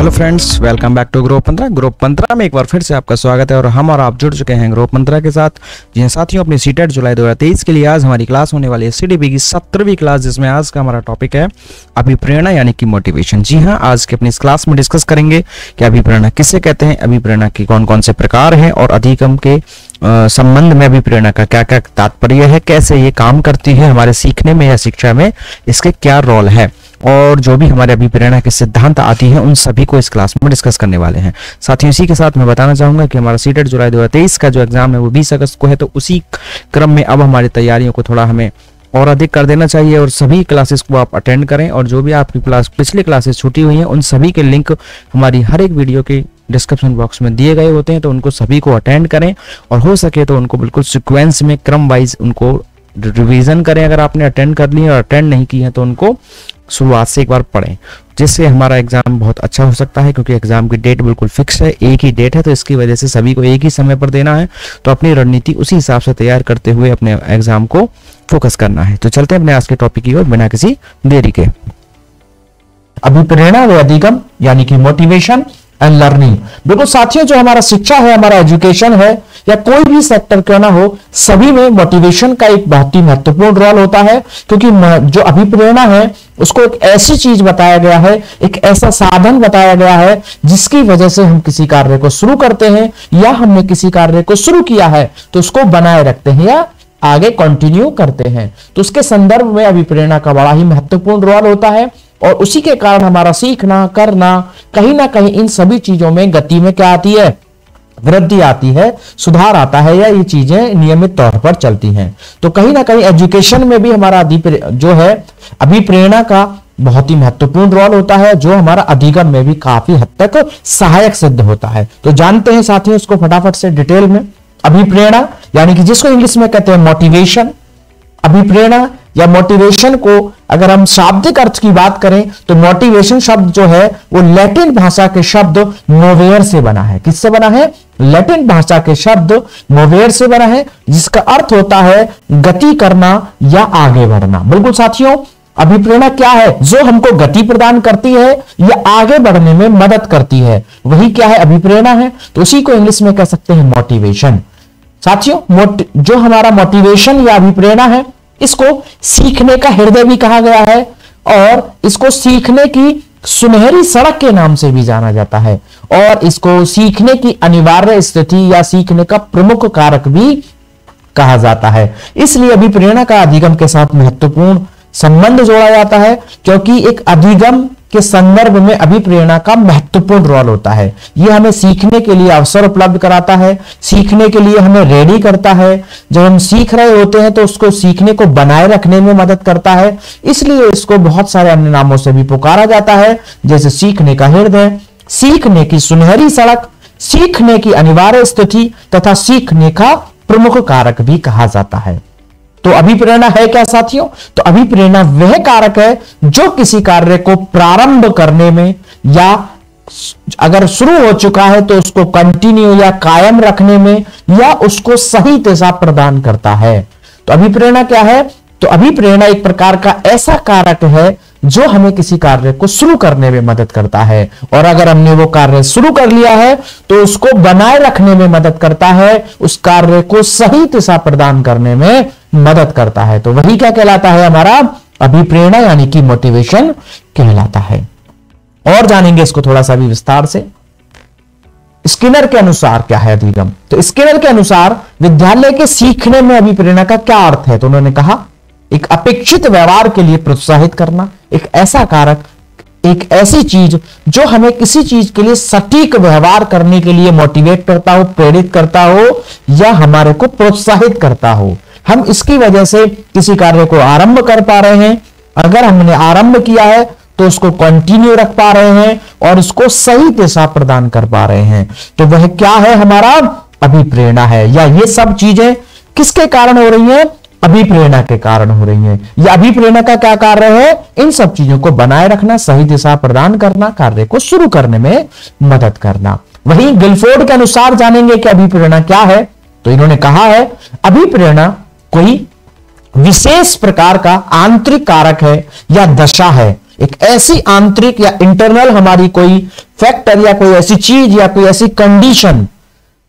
Hello friends, welcome back to group 15। Group 15 में एक बार फिर से आपका स्वागत है और हम और आप जुड़ चुके हैं ग्रुप 15 के साथ। जी हाँ साथियों, अपनी सीटेट जुलाई 2023 के लिए आज हमारी क्लास होने वाली है सीडीपी की 17वीं क्लास, जिसमें आज का हमारा टॉपिक है अभिप्रेरणा यानी कि मोटिवेशन। जी हाँ, आज की अपनी इस क्लास में डिस्कस करेंगे कि अभिप्रेरणा किसे कहते हैं, अभिप्रेरणा के कौन कौन से प्रकार हैं और अधिगम के संबंध में अभिप्रेरणा का क्या क्या तात्पर्य है, कैसे ये काम करती है हमारे सीखने में या शिक्षा में, इसके क्या रोल है, और जो भी हमारे अभिप्रेरणा के सिद्धांत आती है उन सभी को इस क्लास में डिस्कस करने वाले हैं। साथियों, इसी के साथ मैं बताना चाहूंगा कि हमारा सीटेट जुलाई 2023 का जो एग्जाम है वो 20 अगस्त को है, तो उसी क्रम में अब हमारी तैयारियों को थोड़ा हमें और अधिक कर देना चाहिए और सभी क्लासेस को आप अटेंड करें। और जो भी आपकी क्लास पिछली क्लासेस छूटी हुई हैं उन सभी के लिंक हमारी हर एक वीडियो के डिस्क्रिप्शन बॉक्स में दिए गए होते हैं, तो उनको सभी को अटेंड करें और हो सके तो उनको बिल्कुल सीक्वेंस में क्रम वाइज उनको रिवीजन करें। अगर आपने अटेंड कर लिया और अटेंड नहीं की है तो उनको शुरुआत से एक बार पढ़ें, जिससे हमारा एग्जाम बहुत अच्छा हो सकता है, क्योंकि एग्जाम की डेट बिल्कुल फिक्स है, एक ही डेट है, तो इसकी वजह से सभी को एक ही समय पर देना है। तो अपनी रणनीति उसी हिसाब से तैयार करते हुए अपने एग्जाम को फोकस करना है। तो चलते हैं अपने आज के टॉपिक की ओर बिना किसी देरी के। अभिप्रेरणा व अधिगम यानी कि मोटिवेशन एंड लर्निंग। बिल्कुल साथियों, जो हमारा शिक्षा है, हमारा एजुकेशन है या कोई भी सेक्टर क्यों ना हो, सभी में मोटिवेशन का एक बहुत ही महत्वपूर्ण रोल होता है। क्योंकि जो अभिप्रेरणा है उसको एक ऐसी चीज बताया गया है, एक ऐसा साधन बताया गया है जिसकी वजह से हम किसी कार्य को शुरू करते हैं या हमने किसी कार्य को शुरू किया है तो उसको बनाए रखते हैं या आगे कंटिन्यू करते हैं। तो उसके संदर्भ में अभिप्रेरणा का बड़ा ही महत्वपूर्ण रोल होता है और उसी के कारण हमारा सीखना, करना, कहीं ना कहीं इन सभी चीजों में गति में क्या आती है, वृद्धि आती है, सुधार आता है, या ये चीजें नियमित तौर पर चलती हैं। तो कहीं ना कहीं एजुकेशन में भी हमारा जो है अभिप्रेरणा का बहुत ही महत्वपूर्ण रोल होता है, जो हमारा अधिगम में भी काफी हद तक सहायक सिद्ध होता है। तो जानते हैं साथियों इसको फटाफट से डिटेल में। अभिप्रेरणा यानी कि जिसको इंग्लिश में कहते हैं मोटिवेशन। अभिप्रेरणा या मोटिवेशन को अगर हम शाब्दिक अर्थ की बात करें तो मोटिवेशन शब्द जो है वो लैटिन भाषा के शब्द मोवेयर से बना है। किससे बना है? लैटिन भाषा के शब्द मोवेयर से बना है, जिसका अर्थ होता है गति करना या आगे बढ़ना। बिल्कुल साथियों, अभिप्रेरणा क्या है? जो हमको गति प्रदान करती है या आगे बढ़ने में मदद करती है, वही क्या है? अभिप्रेरणा है। तो उसी को इंग्लिश में कह सकते हैं मोटिवेशन। साथियों, जो हमारा मोटिवेशन या अभिप्रेरणा है, इसको सीखने का हृदय भी कहा गया है और इसको सीखने की सुनहरी सड़क के नाम से भी जाना जाता है और इसको सीखने की अनिवार्य स्थिति या सीखने का प्रमुख कारक भी कहा जाता है। इसलिए अभिप्रेरणा का अधिगम के साथ महत्वपूर्ण संबंध जोड़ा जाता है, क्योंकि एक अधिगम के संदर्भ में अभिप्रेरणा का महत्वपूर्ण रोल होता है। यह हमें सीखने के लिए अवसर उपलब्ध कराता है, सीखने के लिए हमें रेडी करता है। जब हम सीख रहे होते हैं तो उसको सीखने को बनाए रखने में मदद करता है। इसलिए इसको बहुत सारे अन्य नामों से भी पुकारा जाता है, जैसे सीखने का हृदय, सीखने की सुनहरी सड़क, सीखने की अनिवार्य स्थिति तथा सीखने का प्रमुख कारक भी कहा जाता है। तो अभिप्रेरणा है क्या साथियों? तो अभिप्रेरणा वह कारक है जो किसी कार्य को प्रारंभ करने में या अगर शुरू हो चुका है तो उसको कंटिन्यू या कायम रखने में या उसको सही दिशा प्रदान करता है। तो अभिप्रेरणा क्या है? तो अभिप्रेरणा एक प्रकार का ऐसा कारक है जो हमें किसी कार्य को शुरू करने में मदद करता है, और अगर हमने वो कार्य शुरू कर लिया है तो उसको बनाए रखने में मदद करता है, उस कार्य को सही दिशा प्रदान करने में मदद करता है। तो वही क्या कहलाता है? हमारा अभिप्रेरणा यानी कि मोटिवेशन कहलाता है। और जानेंगे इसको थोड़ा सा भी विस्तार से। स्किनर के अनुसार क्या है अधिगम? तो स्किनर के अनुसार विद्यालय के सीखने में अभिप्रेरणा का क्या अर्थ है? तो उन्होंने कहा एक अपेक्षित व्यवहार के लिए प्रोत्साहित करना, एक ऐसा कारक, एक ऐसी चीज जो हमें किसी चीज के लिए सटीक व्यवहार करने के लिए मोटिवेट करता हो, प्रेरित करता हो या हमारे को प्रोत्साहित करता हो। हम इसकी वजह से किसी कार्य को आरंभ कर पा रहे हैं। अगर हमने आरंभ किया है तो उसको कंटिन्यू रख पा रहे हैं और उसको सही दिशा प्रदान कर पा रहे हैं। तो वह क्या है? हमारा अभिप्रेरणा है। या ये सब चीजें किसके कारण हो रही हैं? अभिप्रेरणा के कारण हो रही हैं। यह अभिप्रेरणा का क्या कार्य है? इन सब चीजों को बनाए रखना, सही दिशा प्रदान करना, कार्य को शुरू करने में मदद करना। वहीं गिलफोर्ड के अनुसार जानेंगे कि अभिप्रेरणा क्या है। तो इन्होंने कहा है अभिप्रेरणा कोई विशेष प्रकार का आंतरिक कारक है या दशा है एक ऐसी आंतरिक या इंटरनल हमारी कोई फैक्टर या कोई ऐसी चीज या कोई ऐसी कंडीशन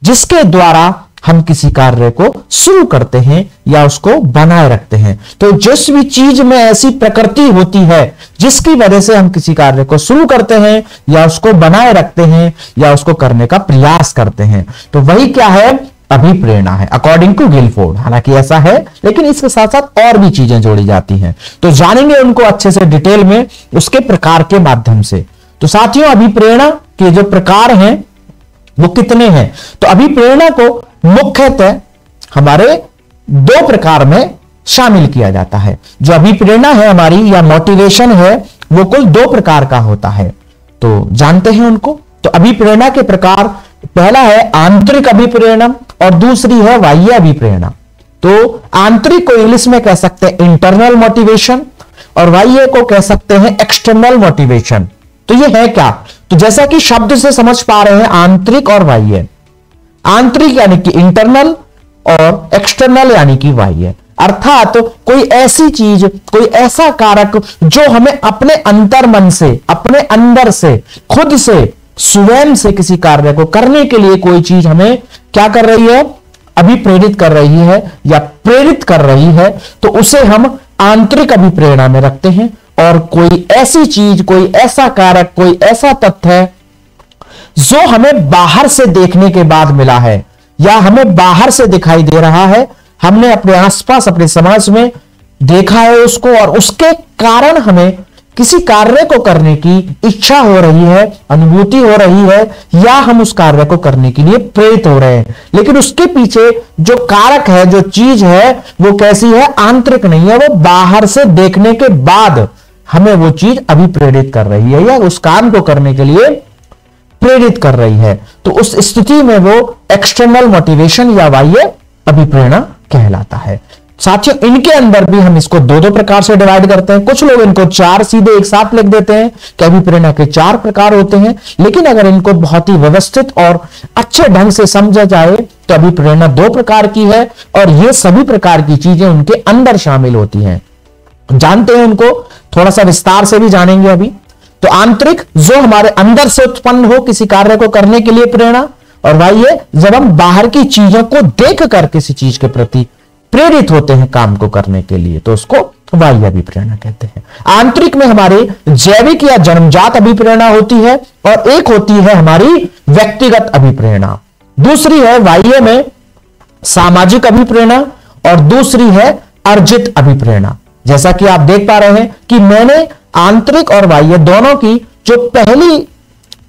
जिसके द्वारा हम किसी कार्य को शुरू करते हैं या उसको बनाए रखते हैं। तो जिस भी चीज में ऐसी प्रकृति होती है जिसकी वजह से हम किसी कार्य को शुरू करते हैं या उसको बनाए रखते हैं या उसको करने का प्रयास करते हैं, तो वही क्या है, अभिप्रेरणा है, अकॉर्डिंग टू गिलफोर्ड। हालांकि ऐसा है, लेकिन इसके साथ साथ और भी चीजें जोड़ी जाती हैं, तो जानेंगे उनको अच्छे से डिटेल में उसके प्रकार के माध्यम से। तो साथियों, अभिप्रेरणा के जो प्रकार हैं वो कितने हैं? तो अभिप्रेरणा को मुख्यतः हमारे दो प्रकार में शामिल किया जाता है। जो अभिप्रेरणा है हमारी या मोटिवेशन है वो कुल दो प्रकार का होता है, तो जानते हैं उनको। तो अभिप्रेरणा के प्रकार, पहला है आंतरिक अभिप्रेरणा और दूसरी है बाह्य अभिप्रेरणा। तो आंतरिक को इंग्लिश में कह सकते हैं इंटरनल मोटिवेशन और बाह्य को कह सकते हैं एक्सटर्नल मोटिवेशन। तो ये है क्या? तो जैसा कि शब्द से समझ पा रहे हैं, आंतरिक और बाह्य। आंतरिक यानी कि इंटरनल और एक्सटर्नल यानी कि बाह्य, अर्थात कोई ऐसी चीज, कोई ऐसा कारक जो हमें अपने अंतर मन से, अपने अंदर से, खुद से, स्वयं से किसी कार्य को करने के लिए कोई चीज हमें क्या कर रही है, अभिप्रेरित कर रही है या प्रेरित कर रही है, तो उसे हम आंतरिक अभिप्रेरणा में रखते हैं। और कोई ऐसी चीज, कोई ऐसा कारक, कोई ऐसा तथ्य जो हमें बाहर से देखने के बाद मिला है या हमें बाहर से दिखाई दे रहा है, हमने अपने आसपास, अपने समाज में देखा है उसको, और उसके कारण हमें किसी कार्य को करने की इच्छा हो रही है, अनुभूति हो रही है, या हम उस कार्य को करने के लिए प्रेरित हो रहे हैं। लेकिन उसके पीछे जो कारक है, जो चीज है, वो कैसी है, आंतरिक नहीं है, वो बाहर से देखने के बाद हमें वो चीज अभिप्रेरित कर रही है या उस काम को करने के लिए प्रेरित कर रही है। तो उस स्थिति में वो एक्सटर्नल मोटिवेशन या बाह्य अभिप्रेरणा कहलाता है। साथियों, इनके अंदर भी हम इसको दो दो प्रकार से डिवाइड करते हैं। कुछ लोग इनको चार सीधे एक साथ लिख देते हैं कि अभिप्रेरणा के चार प्रकार होते हैं, लेकिन अगर इनको बहुत ही व्यवस्थित और अच्छे ढंग से समझा जाए तो अभिप्रेरणा दो प्रकार की है और ये सभी प्रकार की चीजें उनके अंदर शामिल होती हैं। जानते हैं उनको, थोड़ा सा विस्तार से भी जानेंगे अभी। तो आंतरिक, जो हमारे अंदर से उत्पन्न हो किसी कार्य को करने के लिए प्रेरणा, और बाह्य, जब हम बाहर की चीजों को देखकर किसी चीज के प्रति प्रेरित होते हैं काम को करने के लिए, तो उसको बाह्य अभिप्रेरणा कहते हैं। आंतरिक में हमारे जैविक या जन्मजात अभिप्रेरणा होती है और एक होती है हमारी व्यक्तिगत अभिप्रेरणा। दूसरी है बाह्य में सामाजिक अभिप्रेरणा और दूसरी है अर्जित अभिप्रेरणा। जैसा कि आप देख पा रहे हैं कि मैंने आंतरिक और बाह्य दोनों की जो पहली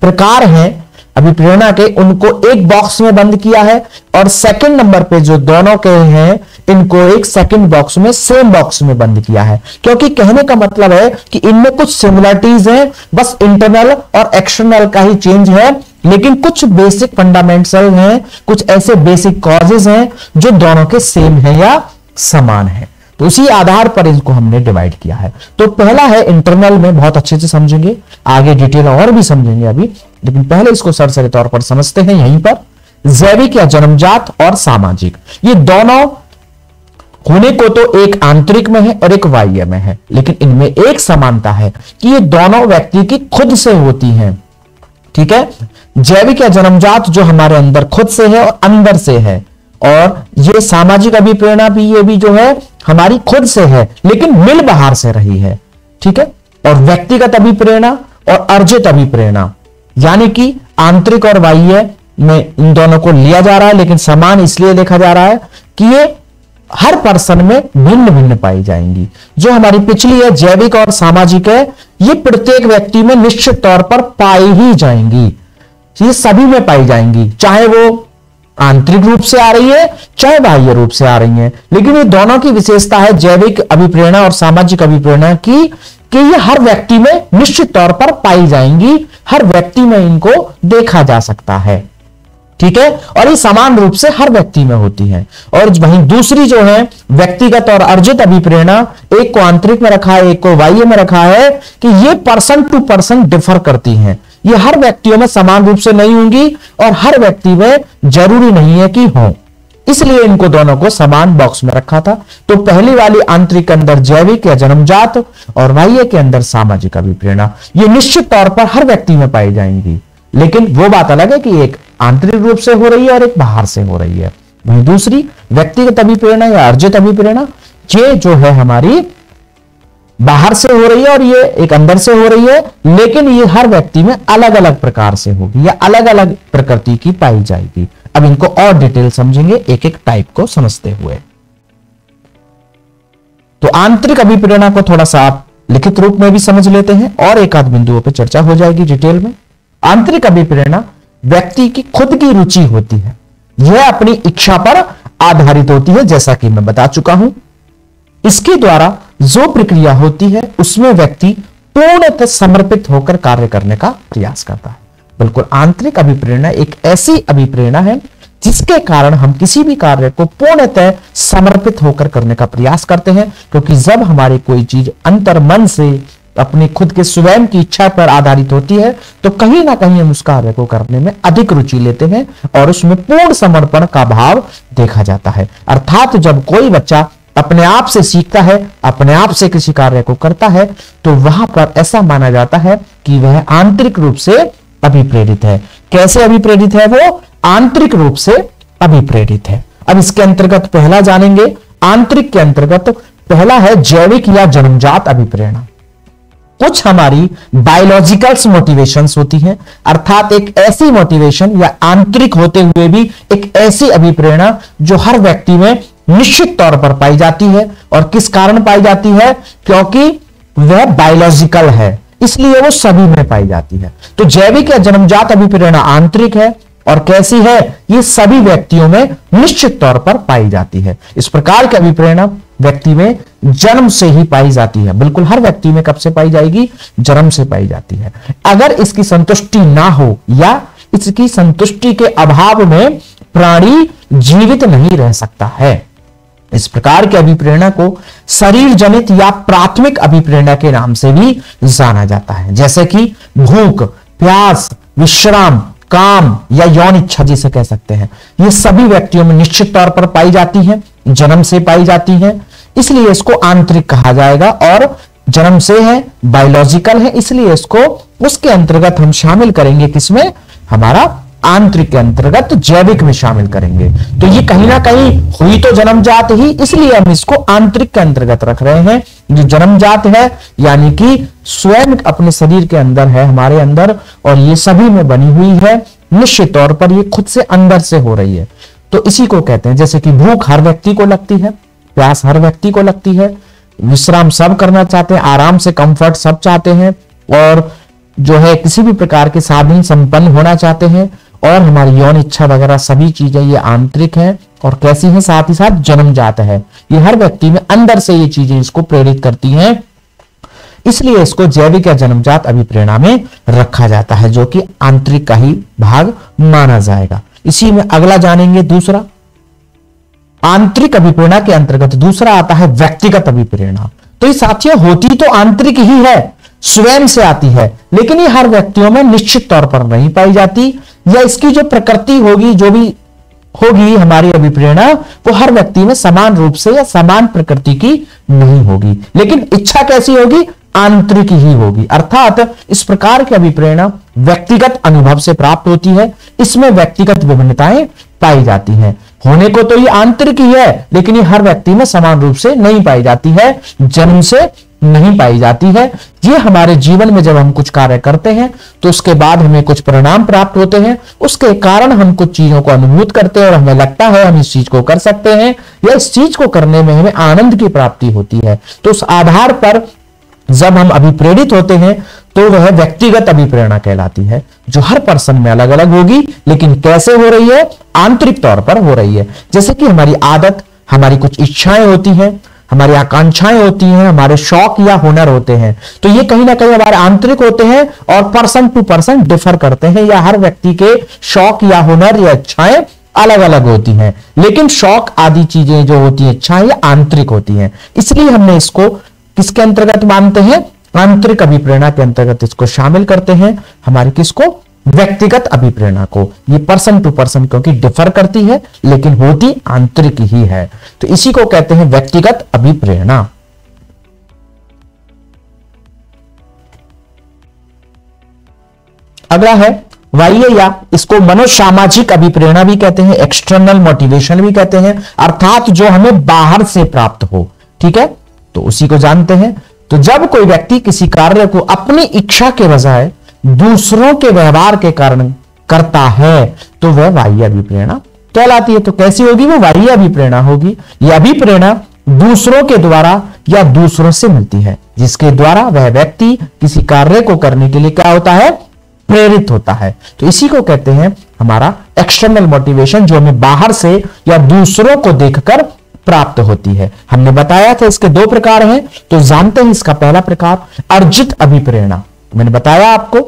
प्रकार हैं अभिप्रेरणा के, उनको एक बॉक्स में बंद किया है, और सेकंड नंबर पे जो दोनों के हैं इनको एक सेकंड बॉक्स में, सेम बॉक्स में बंद किया है। क्योंकि कहने का मतलब है कि इनमें कुछ सिमिलरिटीज हैं, बस इंटरनल और एक्सटर्नल का ही चेंज है, लेकिन कुछ बेसिक फंडामेंटल हैं, कुछ ऐसे बेसिक कॉजेज हैं जो दोनों के सेम है या समान है। तो उसी आधार पर इनको हमने डिवाइड किया है। तो पहला है इंटरनल में, बहुत अच्छे से समझेंगे, आगे डिटेल और भी समझेंगे अभी, लेकिन पहले इसको सरसरी तौर पर समझते हैं। यहीं पर जैविक या जन्मजात और सामाजिक, ये दोनों होने को तो एक आंतरिक में है और एक बाह्य में है, लेकिन इनमें एक समानता है कि ये दोनों व्यक्ति की खुद से होती हैं। ठीक है, जैविक या जन्मजात जो हमारे अंदर खुद से है और अंदर से है, और ये सामाजिक अभिप्रेरणा भी, ये भी जो है हमारी खुद से है लेकिन मिल बाहर से रही है। ठीक है, और व्यक्तिगत अभिप्रेरणा और अर्जित अभिप्रेरणा, यानी कि आंतरिक और बाह्य में इन दोनों को लिया जा रहा है, लेकिन समान इसलिए देखा जा रहा है कि ये हर पर्सन में भिन्न भिन्न पाई जाएंगी। जो हमारी पिछली है जैविक और सामाजिक है, ये प्रत्येक व्यक्ति में निश्चित तौर पर पाई ही जाएंगी, ये सभी में पाई जाएंगी, चाहे वो आंतरिक रूप से आ रही है चाहे बाह्य रूप से आ रही है। लेकिन ये दोनों की विशेषता है जैविक अभिप्रेरणा और सामाजिक अभिप्रेरणा की कि ये हर व्यक्ति में निश्चित तौर पर पाई जाएंगी, हर व्यक्ति में इनको देखा जा सकता है। ठीक है, और ये समान रूप से हर व्यक्ति में होती है। और वहीं दूसरी जो है व्यक्तिगत और अर्जित अभिप्रेरणा, एक को आंतरिक में रखा है एक को बाह्य में रखा है, कि ये पर्सन टू पर्सन डिफर करती हैं, ये हर व्यक्तियों में समान रूप से नहीं होंगी और हर व्यक्ति में जरूरी नहीं है कि हो। इसलिए इनको दोनों को समान बॉक्स में रखा था। तो पहली वाली आंतरिक के अंदर जैविक या जन्मजात और बाह्य के अंदर सामाजिक अभिप्रेरणा, ये निश्चित तौर पर हर व्यक्ति में पाई जाएंगी, लेकिन वो बात अलग है कि एक आंतरिक रूप से हो रही है और एक बाहर से हो रही है। वहीं दूसरी व्यक्तिगत अभिप्रेरणा या अर्जित अभिप्रेरणा, ये जो है हमारी बाहर से हो रही है और ये एक अंदर से हो रही है, लेकिन ये हर व्यक्ति में अलग अलग प्रकार से होगी या अलग अलग प्रकृति की पाई जाएगी। अब इनको और डिटेल समझेंगे एक एक टाइप को समझते हुए। तो आंतरिक अभिप्रेरणा को थोड़ा सा आप लिखित रूप में भी समझ लेते हैं और एक आध बिंदुओं पर चर्चा हो जाएगी डिटेल में। आंतरिक अभिप्रेरणा व्यक्ति की खुद की रुचि होती है, यह अपनी इच्छा पर आधारित होती है, जैसा कि मैं बता चुका हूं। इसके द्वारा जो प्रक्रिया होती है उसमें व्यक्ति पूर्णतः समर्पित होकर कार्य करने का प्रयास करता है। बिल्कुल, आंतरिक अभिप्रेरणा एक ऐसी अभिप्रेरणा है जिसके कारण हम किसी भी कार्य को पूर्णतः समर्पित होकर करने का प्रयास करते हैं, क्योंकि जब हमारी कोई चीज अंतर मन से अपनी खुद के स्वयं की इच्छा पर आधारित होती है तो कहीं ना कहीं हम उस कार्य को करने में अधिक रुचि लेते हैं और उसमें पूर्ण समर्पण का भाव देखा जाता है। अर्थात जब कोई बच्चा अपने आप से सीखता है, अपने आप से किसी कार्य को करता है, तो वहां पर ऐसा माना जाता है कि वह आंतरिक रूप से अभिप्रेरित है। कैसे अभिप्रेरित है? वो आंतरिक रूप से अभिप्रेरित है। अब इसके अंतर्गत पहला जानेंगे। आंतरिक के अंतर्गत पहला है जैविक या जन्मजात अभिप्रेरणा। कुछ हमारी बायोलॉजिकल्स मोटिवेशंस होती हैं, अर्थात एक ऐसी मोटिवेशन या आंतरिक होते हुए भी एक ऐसी अभिप्रेरणा जो हर व्यक्ति में निश्चित तौर पर पाई जाती है। और किस कारण पाई जाती है? क्योंकि वह बायोलॉजिकल है, इसलिए वो सभी में पाई जाती है। तो जैविक या जन्मजात अभिप्रेरणा आंतरिक है और कैसी है? ये सभी व्यक्तियों में निश्चित तौर पर पाई जाती है। इस प्रकार की अभिप्रेरणा व्यक्ति में जन्म से ही पाई जाती है। बिल्कुल, हर व्यक्ति में कब से पाई जाएगी? जन्म से पाई जाती है। अगर इसकी संतुष्टि ना हो या इसकी संतुष्टि के अभाव में प्राणी जीवित नहीं रह सकता है। इस प्रकार की अभिप्रेरणा को शरीर जनित या प्राथमिक अभिप्रेरणा के नाम से भी जाना जाता है, जैसे कि भूख, प्यास, विश्राम, काम या यौन इच्छा जिसे कह सकते हैं। ये सभी व्यक्तियों में निश्चित तौर पर पाई जाती हैं, जन्म से पाई जाती हैं, इसलिए इसको आंतरिक कहा जाएगा। और जन्म से है, बायोलॉजिकल है, इसलिए इसको उसके अंतर्गत हम शामिल करेंगे। किसमें? हमारा आंतरिक के अंतर्गत जैविक में शामिल करेंगे। तो ये कहीं ना कहीं हुई तो जन्मजात ही, इसलिए हम इसको आंतरिक के अंतर्गत रख रहे हैं। जो जन्मजात है यानी कि स्वयं अपने शरीर के अंदर है, हमारे अंदर, और ये सभी में बनी हुई है, निश्चित तौर पर ये खुद से अंदर से हो रही है। तो इसी को कहते हैं, जैसे कि भूख हर व्यक्ति को लगती है, प्यास हर व्यक्ति को लगती है, विश्राम सब करना चाहते हैं, आराम से कंफर्ट सब चाहते हैं, और जो है किसी भी प्रकार के साधन संपन्न होना चाहते हैं, और हमारी यौन इच्छा वगैरह सभी चीजें ये आंतरिक है। और कैसी है? साथ ही साथ जन्मजात है। ये हर व्यक्ति में अंदर से ये चीजें इसको प्रेरित करती हैं, इसलिए इसको जैविक या जन्मजात अभिप्रेरणा में रखा जाता है, जो कि आंतरिक का ही भाग माना जाएगा। इसी में अगला जानेंगे दूसरा। आंतरिक अभिप्रेरणा के अंतर्गत दूसरा आता है व्यक्तिगत अभिप्रेरणा। तो ये साथियों होती तो आंतरिक ही है, स्वयं से आती है, लेकिन ये हर व्यक्तियों में निश्चित तौर पर नहीं पाई जाती, या इसकी जो प्रकृति होगी, जो भी होगी हमारी अभिप्रेरणा, वो हर व्यक्ति में समान रूप से या समान प्रकृति की नहीं होगी। लेकिन इच्छा कैसी होगी? आंतरिक ही होगी। अर्थात इस प्रकार की अभिप्रेरणा व्यक्तिगत अनुभव से प्राप्त होती है, इसमें व्यक्तिगत विभिन्नताएं पाई जाती हैं। होने को तो ये आंतरिक ही है, लेकिन ये हर व्यक्ति में समान रूप से नहीं पाई जाती है, जन्म से नहीं पाई जाती है। ये हमारे जीवन में जब हम कुछ कार्य करते हैं तो उसके बाद हमें कुछ परिणाम प्राप्त होते हैं, उसके कारण हम कुछ चीजों को अनुभूत करते हैं और हमें लगता है हम इस चीज को कर सकते हैं, या इस चीज को करने में हमें आनंद की प्राप्ति होती है। तो उस आधार पर जब हम अभिप्रेरित होते हैं तो वह व्यक्तिगत अभिप्रेरणा कहलाती है, जो हर पर्सन में अलग अलग होगी, लेकिन कैसे हो रही है? आंतरिक तौर पर हो रही है। जैसे कि हमारी आदत, हमारी कुछ इच्छाएं होती हैं, हमारी आकांक्षाएं होती हैं, हमारे शौक या हुनर होते हैं, तो ये कहीं ना कहीं हमारे आंतरिक होते हैं और पर्सन टू पर्सन डिफर करते हैं, या हर व्यक्ति के शौक या हुनर या इच्छाएं अलग अलग होती हैं। लेकिन शौक आदि चीजें जो होती हैं, इच्छाएं, ये आंतरिक होती हैं। इसलिए हमने इसको किसके अंतर्गत मानते हैं? आंतरिक अभिप्रेरणा के अंतर्गत इसको शामिल करते हैं। हमारी किसको? व्यक्तिगत अभिप्रेरणा को। ये पर्सन टू पर्सन क्योंकि डिफर करती है लेकिन होती आंतरिक ही है, तो इसी को कहते हैं व्यक्तिगत अभिप्रेरणा। अगला है बाह्य या इसको मनोसामाजिक अभिप्रेरणा भी कहते हैं, एक्सटर्नल मोटिवेशन भी कहते हैं, अर्थात जो हमें बाहर से प्राप्त हो। ठीक है, तो उसी को जानते हैं। तो जब कोई व्यक्ति किसी कार्य को अपनी इच्छा के बजाय दूसरों के व्यवहार के कारण करता है तो वह बाह्य अभिप्रेरणा कहलाती है। तो कैसी होगी वो? बाह्य अभिप्रेरणा होगी। यह अभिप्रेरणा दूसरों के द्वारा या दूसरों से मिलती है, जिसके द्वारा वह व्यक्ति किसी कार्य को करने के लिए क्या होता है? प्रेरित होता है। तो इसी को कहते हैं हमारा एक्सटर्नल मोटिवेशन, जो हमें बाहर से या दूसरों को देखकर प्राप्त होती है। हमने बताया था इसके दो प्रकार हैं, तो जानते हैं इसका पहला प्रकार अर्जित अभिप्रेरणा। मैंने बताया आपको,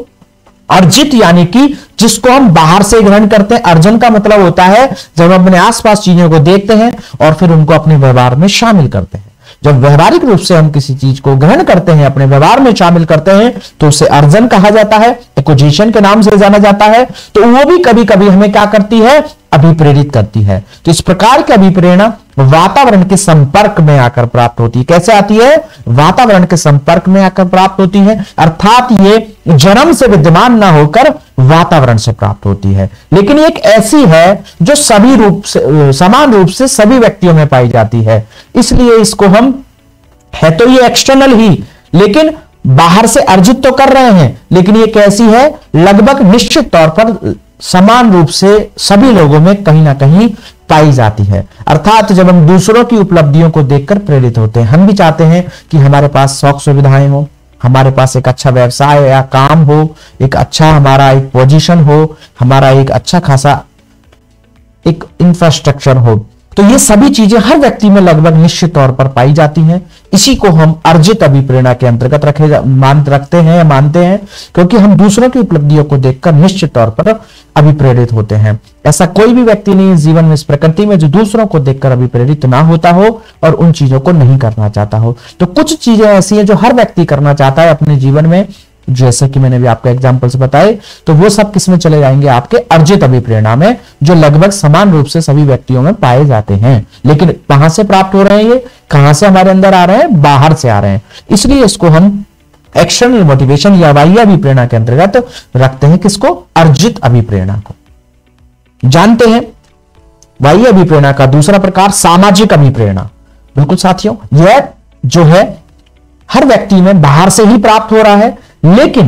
अर्जित यानी कि जिसको हम बाहर से ग्रहण करते हैं। अर्जन का मतलब होता है जब हम अपने आसपास चीजों को देखते हैं और फिर उनको अपने व्यवहार में शामिल करते हैं। जब व्यवहारिक रूप से हम किसी चीज को ग्रहण करते हैं, अपने व्यवहार में शामिल करते हैं, तो उसे अर्जन कहा जाता है, एक्विजिशन के नाम से जाना जाता है। तो वो भी कभी कभी हमें क्या करती है? अभिप्रेरित करती है। तो इस प्रकार की अभिप्रेरणा वातावरण के संपर्क में आकर प्राप्त होती है। कैसे आती है? वातावरण के संपर्क में आकर प्राप्त होती है, अर्थात ये जन्म से विद्यमान ना होकर वातावरण से प्राप्त होती है। लेकिन एक ऐसी है जो सभी रूप से, समान रूप से सभी व्यक्तियों में पाई जाती है, इसलिए इसको हम, है तो ये एक्सटर्नल ही, लेकिन बाहर से अर्जित तो कर रहे हैं, लेकिन ये कैसी है? लगभग निश्चित तौर पर समान रूप से सभी लोगों में कहीं ना कहीं पाई जाती है। अर्थात जब हम दूसरों की उपलब्धियों को देखकर प्रेरित होते हैं, हम भी चाहते हैं कि हमारे पास शौक सुविधाएं हो, हमारे पास एक अच्छा व्यवसाय या काम हो, एक अच्छा हमारा एक पोजीशन हो, हमारा एक अच्छा खासा एक इंफ्रास्ट्रक्चर हो। तो ये सभी चीजें हर व्यक्ति में लगभग निश्चित तौर पर पाई जाती हैं। इसी को हम अर्जित अभिप्रेरणा के अंतर्गत रखते हैं या मानते हैं, क्योंकि हम दूसरों की उपलब्धियों को देखकर निश्चित तौर पर अभिप्रेरित होते हैं। ऐसा कोई भी व्यक्ति नहीं इस जीवन में, इस प्रकृति में, जो दूसरों को देखकर अभिप्रेरित ना होता हो और उन चीजों को नहीं करना चाहता हो। तो कुछ चीजें ऐसी हैं जो हर व्यक्ति करना चाहता है अपने जीवन में, जैसे कि मैंने भी आपको एग्जांपल से बताए, तो वो सब किसमें चले जाएंगे? आपके अर्जित अभिप्रेरणा में, जो लगभग समान रूप से सभी व्यक्तियों में पाए जाते हैं। लेकिन कहां से प्राप्त हो रहे हैं? ये कहां से हमारे अंदर आ रहे हैं? बाहर से आ रहे हैं। इसलिए इसको हम एक्सटर्नल मोटिवेशन या बाह्य अभिप्रेरणा के अंतर्गत रखते हैं। किसको? अर्जित अभिप्रेरणा को। जानते हैं बाह्य अभिप्रेरणा का दूसरा प्रकार सामाजिक अभिप्रेरणा। बिल्कुल साथियों, यह जो है हर व्यक्ति में बाहर से ही प्राप्त हो रहा है, लेकिन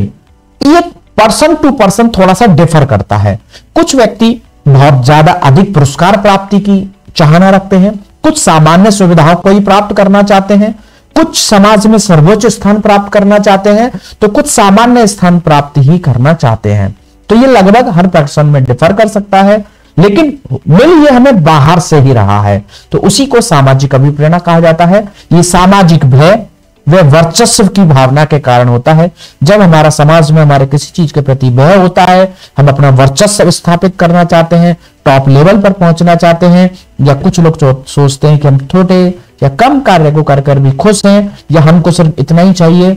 ये पर्सन टू पर्सन थोड़ा सा डिफर करता है। कुछ व्यक्ति बहुत ज्यादा अधिक पुरस्कार प्राप्ति की चाहना रखते हैं, कुछ सामान्य सुविधाओं को ही प्राप्त करना चाहते हैं, कुछ समाज में सर्वोच्च स्थान प्राप्त करना चाहते हैं, तो कुछ सामान्य स्थान प्राप्त ही करना चाहते हैं। तो ये लगभग हर पर्सन में डिफर कर सकता है, लेकिन मिल ये हमें बाहर से ही रहा है, तो उसी को सामाजिक अभिप्रेरणा कहा जाता है। ये सामाजिक भय वह वर्चस्व की भावना के कारण होता है। जब हमारा समाज में हमारे किसी चीज के प्रति भय होता है, हम अपना वर्चस्व स्थापित करना चाहते हैं, टॉप लेवल पर पहुंचना चाहते हैं, या कुछ लोग सोचते हैं कि हम छोटे या कम कार्य को कर भी खुश हैं, या हमको सिर्फ इतना ही चाहिए,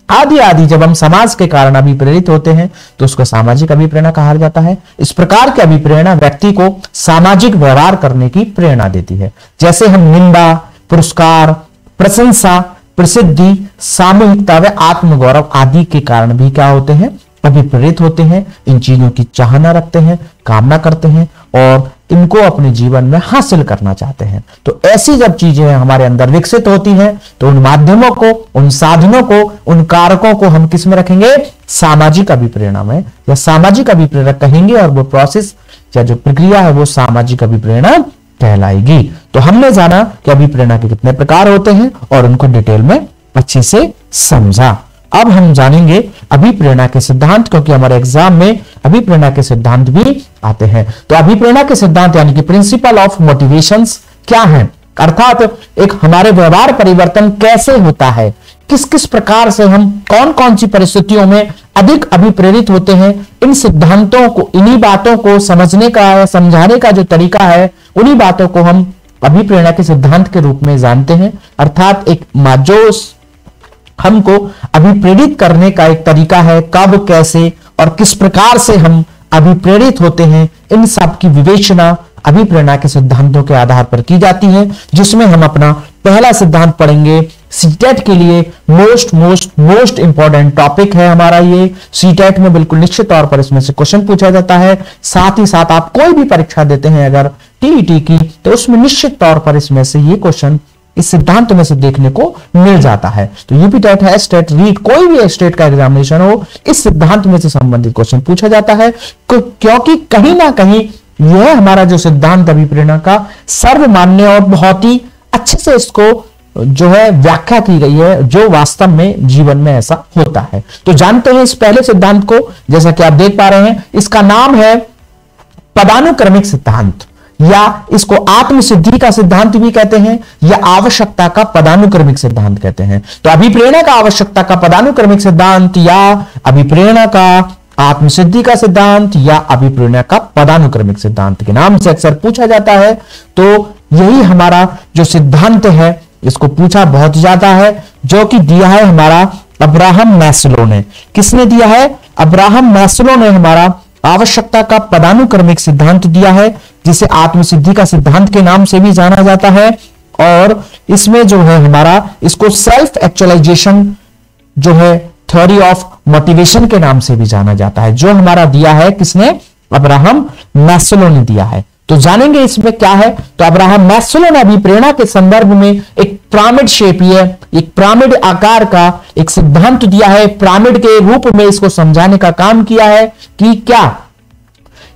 आदि आदि। जब हम समाज के कारण अभिप्रेरित होते हैं तो उसको सामाजिक अभिप्रेरणा कहा जाता है। इस प्रकार की अभिप्रेरणा व्यक्ति को सामाजिक व्यवहार करने की प्रेरणा देती है। जैसे हम निंदा, पुरस्कार, प्रशंसा, प्रसिद्धि, सामूहिकता व आत्मगौरव आदि के कारण भी क्या होते हैं? अभिप्रेरित होते हैं। इन चीजों की चाहना रखते हैं, कामना करते हैं और इनको अपने जीवन में हासिल करना चाहते हैं। तो ऐसी जब चीजें हमारे अंदर विकसित होती हैं, तो उन माध्यमों को, उन साधनों को, उन कारकों को हम किस में रखेंगे? सामाजिक अभिप्रेरणा में, या सामाजिक अभिप्रेरणा कहेंगे, और वो प्रोसेस या जो प्रक्रिया है वो सामाजिक अभिप्रेरणा कहलाएगी। तो हमने जाना कि अभिप्रेरणा के कितने प्रकार होते हैं और उनको डिटेल में अच्छे से समझा। अब हम जानेंगे अभिप्रेरणा के सिद्धांत, क्योंकि हमारे एग्जाम में अभिप्रेरणा के सिद्धांत भी आते हैं। तो अभिप्रेरणा के सिद्धांत यानी कि प्रिंसिपल ऑफ मोटिवेशंस क्या है, अर्थात एक हमारे व्यवहार परिवर्तन कैसे होता है, किस किस प्रकार से हम कौन कौन सी परिस्थितियों में अधिक अभिप्रेरित होते हैं। इन सिद्धांतों को, इन्हीं बातों को समझने का या समझाने का जो तरीका है, उन्हीं बातों को हम अभिप्रेरणा के सिद्धांत के रूप में जानते हैं। अर्थात एक जो हमको अभिप्रेरित करने का एक तरीका है, कब, कैसे और किस प्रकार से हम अभिप्रेरित होते हैं, इन सब की विवेचना अभिप्रेरणा के सिद्धांतों के आधार पर की जाती है, जिसमें हम अपना पहला सिद्धांत पढ़ेंगे। सीटेट के लिए मोस्ट इंपॉर्टेंट टॉपिक है हमारा ये। सीटेट में बिल्कुल निश्चित तौर पर इसमें से क्वेश्चन पूछा जाता है। साथ ही साथ आप कोई भी परीक्षा देते हैं अगर टीईटी की, तो उसमें निश्चित तौर पर इसमें से ये क्वेश्चन इस सिद्धांत में से देखने को मिल जाता है। तो यूपी टेट है, स्टेट, रीट, कोई भी स्टेट का एग्जामिनेशन हो, इस सिद्धांत में से संबंधित क्वेश्चन पूछा जाता है, क्योंकि कहीं ना कहीं यह हमारा जो सिद्धांत अभिप्रेरणा का सर्वमान्य और बहुत ही अच्छे से इसको जो है व्याख्या की गई है, जो वास्तव में जीवन में ऐसा होता है। तो जानते हैं इस पहले सिद्धांत को, जैसा कि आप देख पा रहे हैं, इसका नाम है पदानुक्रमिक सिद्धांत, या इसको आत्मसिद्धि का सिद्धांत भी कहते हैं, या आवश्यकता का पदानुक्रमिक सिद्धांत कहते हैं। तो अभिप्रेरणा का आवश्यकता का पदानुक्रमिक सिद्धांत, या अभिप्रेरणा का आत्मसिद्धि का सिद्धांत, या अभिप्रेरणा का पदानुक्रमिक सिद्धांत के नाम से अक्सर पूछा जाता है। तो यही हमारा जो सिद्धांत है, इसको पूछा बहुत ज्यादा है, जो कि दिया है हमारा अब्राहम मैस्लो ने। किसने दिया है? अब्राहम मैस्लो ने हमारा आवश्यकता का पदानुक्रमिक सिद्धांत दिया है, जिसे आत्मसिद्धि का सिद्धांत के नाम से भी जाना जाता है। और इसमें जो है हमारा इसको सेल्फ एक्चुअलाइजेशन जो है थ्योरी ऑफ मोटिवेशन के नाम से भी जाना जाता है, जो हमारा दिया है किसने? अब्राहम मैस्लो ने दिया है। तो जानेंगे इसमें क्या है। तो अब्राहम मैस्लो ने अभिप्रेरणा के संदर्भ में एक पिरामिड शेप, एक पिरामिड आकार का एक सिद्धांत दिया है। पिरामिड के रूप में इसको समझाने का काम किया है कि क्या,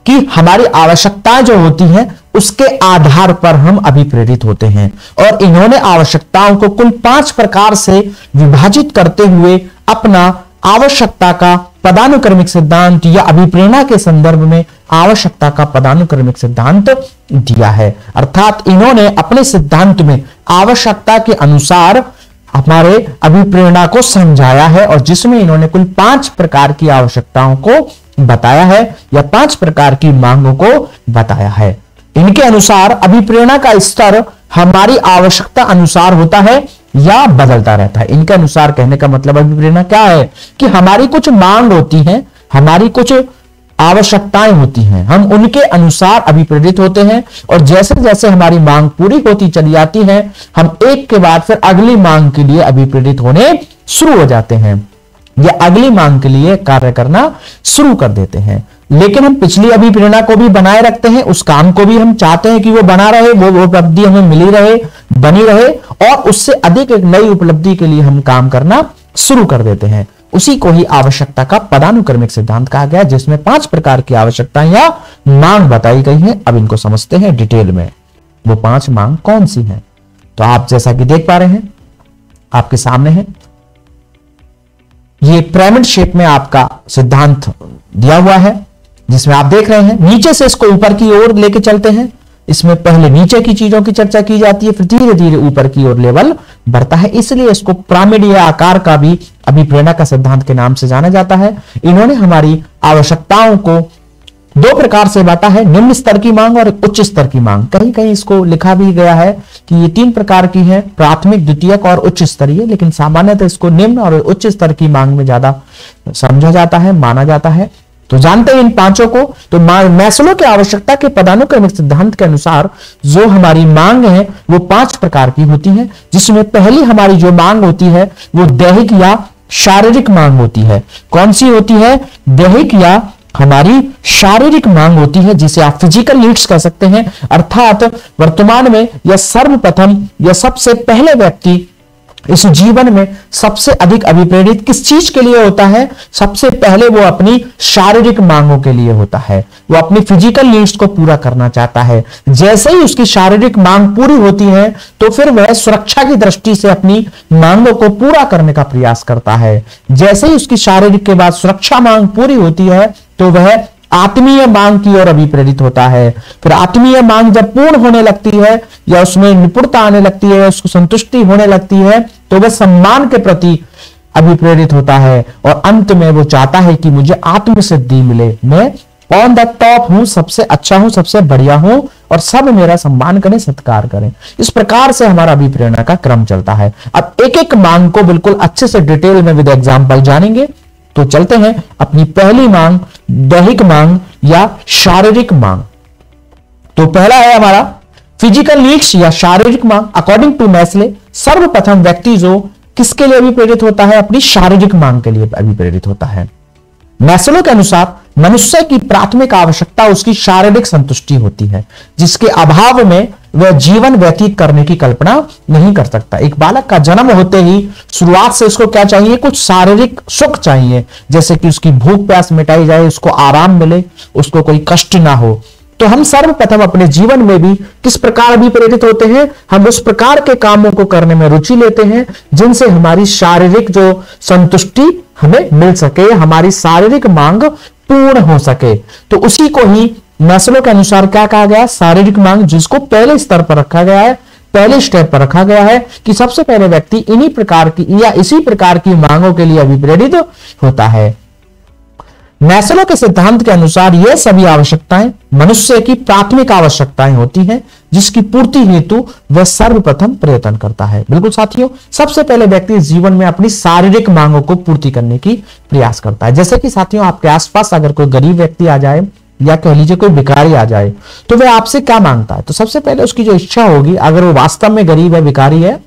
कि हमारी आवश्यकताएं जो होती हैं उसके आधार पर हम अभिप्रेरित होते हैं। और इन्होंने आवश्यकताओं को कुल 5 प्रकार से विभाजित करते हुए अपना आवश्यकता का पदानुक्रमिक सिद्धांत या अभिप्रेरणा के संदर्भ में आवश्यकता का पदानुक्रमिक सिद्धांत दिया है। अर्थात इन्होंने अपने सिद्धांत में आवश्यकता के अनुसार हमारे अभिप्रेरणा को समझाया है, और जिसमें इन्होंने कुल 5 प्रकार की आवश्यकताओं को बताया है, या 5 प्रकार की मांगों को बताया है। इनके अनुसार अभिप्रेरणा का स्तर हमारी आवश्यकता अनुसार होता है या बदलता रहता है। इनके अनुसार कहने का मतलब अभिप्रेरणा क्या है कि हमारी कुछ मांग होती है, हमारी कुछ आवश्यकताएं होती हैं, हम उनके अनुसार अभिप्रेरित होते हैं, और जैसे जैसे हमारी मांग पूरी होती चली जाती है, हम एक के बाद फिर अगली मांग के लिए अभिप्रेरित होने शुरू हो जाते हैं, या अगली मांग के लिए कार्य करना शुरू कर देते हैं। लेकिन हम पिछली अभिप्रेरणा को भी बनाए रखते हैं, उस काम को भी हम चाहते हैं कि वो बना रहे, वो उपलब्धि हमें मिली रहे, बनी रहे, और उससे अधिक एक नई उपलब्धि के लिए हम काम करना शुरू कर देते हैं। उसी को ही आवश्यकता का पदानुक्रमिक सिद्धांत कहा गया, जिसमें 5 प्रकार की आवश्यकताएं या मांग बताई गई हैं। अब इनको समझते हैं डिटेल में, वो 5 मांग कौन सी हैं। तो आप जैसा कि देख पा रहे हैं, आपके सामने है ये पिरामिड शेप में आपका सिद्धांत दिया हुआ है, जिसमें आप देख रहे हैं नीचे से इसको ऊपर की ओर लेके चलते हैं। इसमें पहले नीचे की चीजों की चर्चा की जाती है, फिर धीरे धीरे ऊपर की ओर लेवल बढ़ता है, इसलिए इसको पिरामिड या आकार का भी अभिप्रेरणा का सिद्धांत के नाम से जाना जाता है। इन्होंने हमारी आवश्यकताओं को 2 प्रकार से बांटा है, निम्न स्तर की मांग और उच्च स्तर की मांग। कहीं कहीं इसको लिखा भी गया है कि ये 3 प्रकार की है, प्राथमिक, द्वितीयक और उच्च स्तरीय, लेकिन सामान्यतः इसको निम्न और उच्च स्तर की मांग में ज्यादा समझा जाता है, माना जाता है। तो जानते हैं इन 5 को। तो मैस्लो के आवश्यकता के पदानुक्रमिक सिद्धांत के अनुसार जो हमारी मांग है वो 5 प्रकार की होती है, जिसमें पहली हमारी जो मांग होती है वो दैहिक या शारीरिक मांग होती है। कौन सी होती है? दैहिक या हमारी शारीरिक मांग होती है, जिसे आप फिजिकल नीड्स कह सकते हैं। अर्थात वर्तमान में या सर्वप्रथम या सबसे पहले व्यक्ति इस जीवन में सबसे अधिक अभिप्रेरित किस चीज के लिए होता है? सबसे पहले वो अपनी शारीरिक मांगों के लिए होता है, वो अपनी फिजिकल नीड्स को पूरा करना चाहता है। जैसे ही उसकी शारीरिक मांग पूरी होती है तो फिर वह सुरक्षा की दृष्टि से अपनी मांगों को पूरा करने का प्रयास करता है। जैसे ही उसकी शारीरिक के बाद सुरक्षा मांग पूरी होती है तो वह आत्मीय मांग की ओर अभिप्रेरित होता है। फिर आत्मीय मांग जब पूर्ण होने लगती है या उसमें निपुणता आने लगती है, उसको संतुष्टि होने लगती है, तो वह सम्मान के प्रति अभिप्रेरित होता है, और अंत में वो चाहता है कि मुझे आत्मसिद्धि मिले, मैं ऑन द टॉप हूं, सबसे अच्छा हूं, सबसे बढ़िया हूं, और सब मेरा सम्मान करें, सत्कार करें। इस प्रकार से हमारा अभिप्रेरणा का क्रम चलता है। अब एक एक मांग को बिल्कुल अच्छे से डिटेल में विद एग्जाम्पल जानेंगे। तो चलते हैं अपनी पहली मांग, दैहिक मांग या शारीरिक मांग। तो पहला है हमारा फिजिकल नीड्स या शारीरिक मांग। अकॉर्डिंग टू मैस्ले सर्वप्रथम व्यक्ति जो किसके लिए अभिप्रेरित होता है, अपनी शारीरिक मांग के लिए अभिप्रेरित होता है। मैस्लो के अनुसार मनुष्य की प्राथमिक आवश्यकता उसकी शारीरिक संतुष्टि होती है, जिसके अभाव में वह जीवन व्यतीत करने की कल्पना नहीं कर सकता। एक बालक का जन्म होते ही शुरुआत से उसको क्या चाहिए, कुछ शारीरिक सुख चाहिए, जैसे कि उसकी भूख प्यास मिटाई जाए, उसको आराम मिले, उसको कोई कष्ट ना हो। तो हम सर्वप्रथम अपने जीवन में भी किस प्रकार भी प्रेरित होते हैं, हम उस प्रकार के कामों को करने में रुचि लेते हैं जिनसे हमारी शारीरिक जो संतुष्टि हमें मिल सके, हमारी शारीरिक मांग पूर्ण हो सके। तो उसी को ही मैस्लो के अनुसार क्या कहा गया, शारीरिक मांग, जिसको पहले स्तर पर रखा गया है, पहले स्टेप पर रखा गया है कि सबसे पहले व्यक्ति इन्हीं प्रकार की या इसी प्रकार की मांगों के लिए अभिप्रेरित होता है। मैस्लो के सिद्धांत के अनुसार यह सभी आवश्यकताएं मनुष्य की प्राथमिक आवश्यकताएं होती हैं, जिसकी पूर्ति हेतु वह सर्वप्रथम प्रयत्न करता है। बिल्कुल साथियों, सबसे पहले व्यक्ति जीवन में अपनी शारीरिक मांगों को पूर्ति करने की प्रयास करता है। जैसे कि साथियों, आपके आसपास अगर कोई गरीब व्यक्ति आ जाए या कह लीजिए कोई भिखारी आ जाए, तो वह आपसे क्या मांगता है, तो सबसे पहले उसकी जो इच्छा होगी, अगर वो वास्तव में गरीब है, भिखारी है,